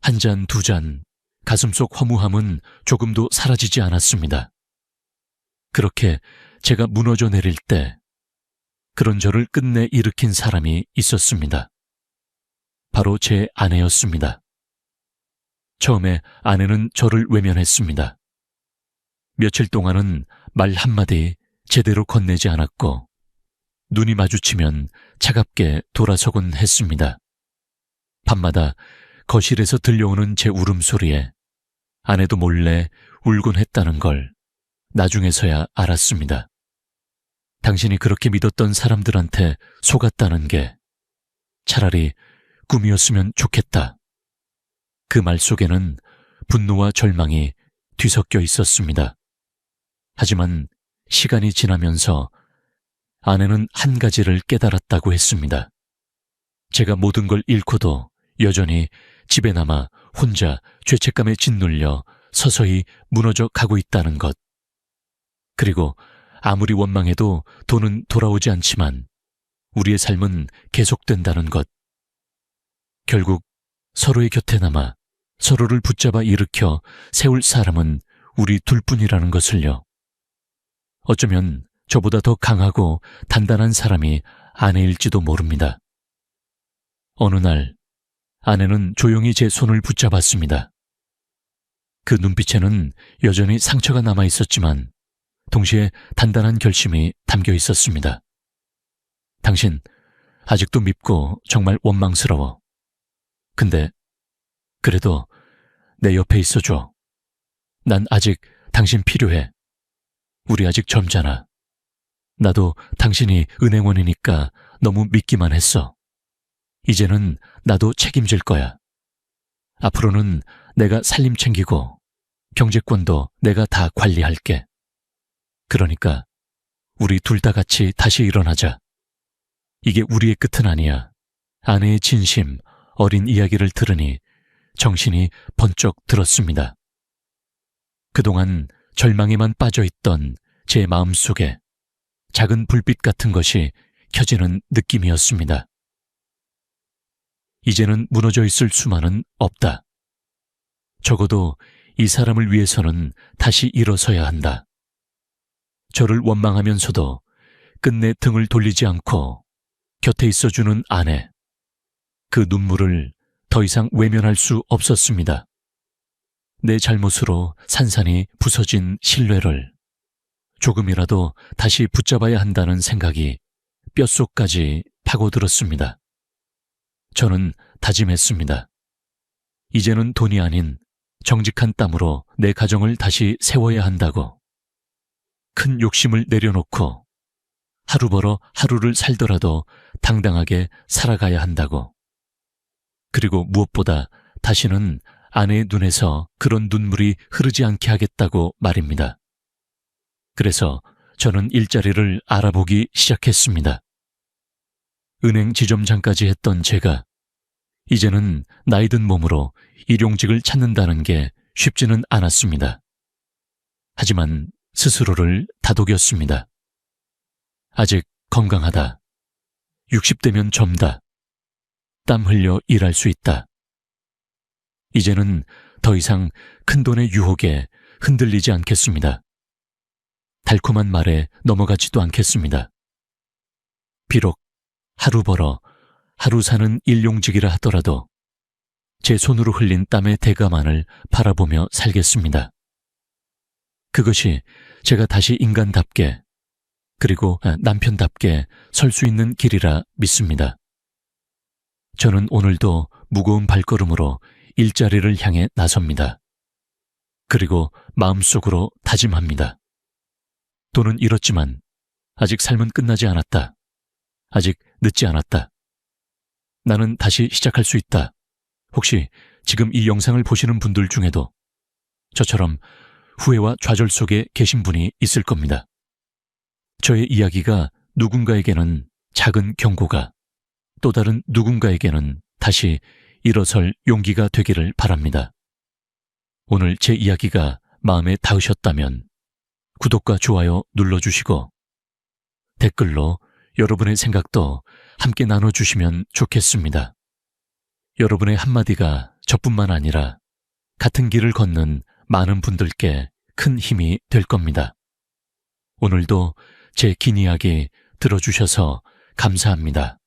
한 잔, 두 잔, 가슴속 허무함은 조금도 사라지지 않았습니다. 그렇게 제가 무너져 내릴 때 그런 저를 끝내 일으킨 사람이 있었습니다. 바로 제 아내였습니다. 처음에 아내는 저를 외면했습니다. 며칠 동안은 말 한마디 제대로 건네지 않았고 눈이 마주치면 차갑게 돌아서곤 했습니다. 밤마다 거실에서 들려오는 제 울음소리에 아내도 몰래 울곤 했다는 걸 나중에서야 알았습니다. 당신이 그렇게 믿었던 사람들한테 속았다는 게 차라리 꿈이었으면 좋겠다. 그 말 속에는 분노와 절망이 뒤섞여 있었습니다. 하지만 시간이 지나면서 아내는 한 가지를 깨달았다고 했습니다. 제가 모든 걸 잃고도 여전히 집에 남아 혼자 죄책감에 짓눌려 서서히 무너져 가고 있다는 것. 그리고 아무리 원망해도 돈은 돌아오지 않지만 우리의 삶은 계속된다는 것. 결국 서로의 곁에 남아 서로를 붙잡아 일으켜 세울 사람은 우리 둘뿐이라는 것을요. 어쩌면 저보다 더 강하고 단단한 사람이 아내일지도 모릅니다. 어느 날 아내는 조용히 제 손을 붙잡았습니다. 그 눈빛에는 여전히 상처가 남아 있었지만 동시에 단단한 결심이 담겨 있었습니다. 당신 아직도 밉고 정말 원망스러워. 근데 그래도 내 옆에 있어줘. 난 아직 당신 필요해. 우리 아직 젊잖아. 나도 당신이 은행원이니까 너무 믿기만 했어. 이제는 나도 책임질 거야. 앞으로는 내가 살림 챙기고 경제권도 내가 다 관리할게. 그러니까 우리 둘 다 같이 다시 일어나자. 이게 우리의 끝은 아니야. 아내의 진심, 어린 이야기를 들으니 정신이 번쩍 들었습니다. 그동안 절망에만 빠져있던 제 마음속에 작은 불빛 같은 것이 켜지는 느낌이었습니다. 이제는 무너져 있을 수만은 없다. 적어도 이 사람을 위해서는 다시 일어서야 한다. 저를 원망하면서도 끝내 등을 돌리지 않고 곁에 있어주는 아내. 그 눈물을 더 이상 외면할 수 없었습니다. 내 잘못으로 산산이 부서진 신뢰를 조금이라도 다시 붙잡아야 한다는 생각이 뼛속까지 파고들었습니다. 저는 다짐했습니다. 이제는 돈이 아닌 정직한 땀으로 내 가정을 다시 세워야 한다고. 큰 욕심을 내려놓고 하루 벌어 하루를 살더라도 당당하게 살아가야 한다고. 그리고 무엇보다 다시는 아내의 눈에서 그런 눈물이 흐르지 않게 하겠다고 말입니다. 그래서 저는 일자리를 알아보기 시작했습니다. 은행 지점장까지 했던 제가 이제는 나이든 몸으로 일용직을 찾는다는 게 쉽지는 않았습니다. 하지만 스스로를 다독였습니다. 아직 건강하다. 60대면 젊다. 땀 흘려 일할 수 있다. 이제는 더 이상 큰돈의 유혹에 흔들리지 않겠습니다. 달콤한 말에 넘어가지도 않겠습니다. 비록 하루 벌어 하루 사는 일용직이라 하더라도 제 손으로 흘린 땀의 대가만을 바라보며 살겠습니다. 그것이 제가 다시 인간답게 그리고 남편답게 설 수 있는 길이라 믿습니다. 저는 오늘도 무거운 발걸음으로 일자리를 향해 나섭니다. 그리고 마음속으로 다짐합니다. 돈은 잃었지만 아직 삶은 끝나지 않았다. 아직 늦지 않았다. 나는 다시 시작할 수 있다. 혹시 지금 이 영상을 보시는 분들 중에도 저처럼 후회와 좌절 속에 계신 분이 있을 겁니다. 저의 이야기가 누군가에게는 작은 경고가, 또 다른 누군가에게는 다시 일어설 용기가 되기를 바랍니다. 오늘 제 이야기가 마음에 닿으셨다면 구독과 좋아요 눌러주시고 댓글로 여러분의 생각도 함께 나눠주시면 좋겠습니다. 여러분의 한마디가 저뿐만 아니라 같은 길을 걷는 많은 분들께 큰 힘이 될 겁니다. 오늘도 제 긴 이야기 들어주셔서 감사합니다.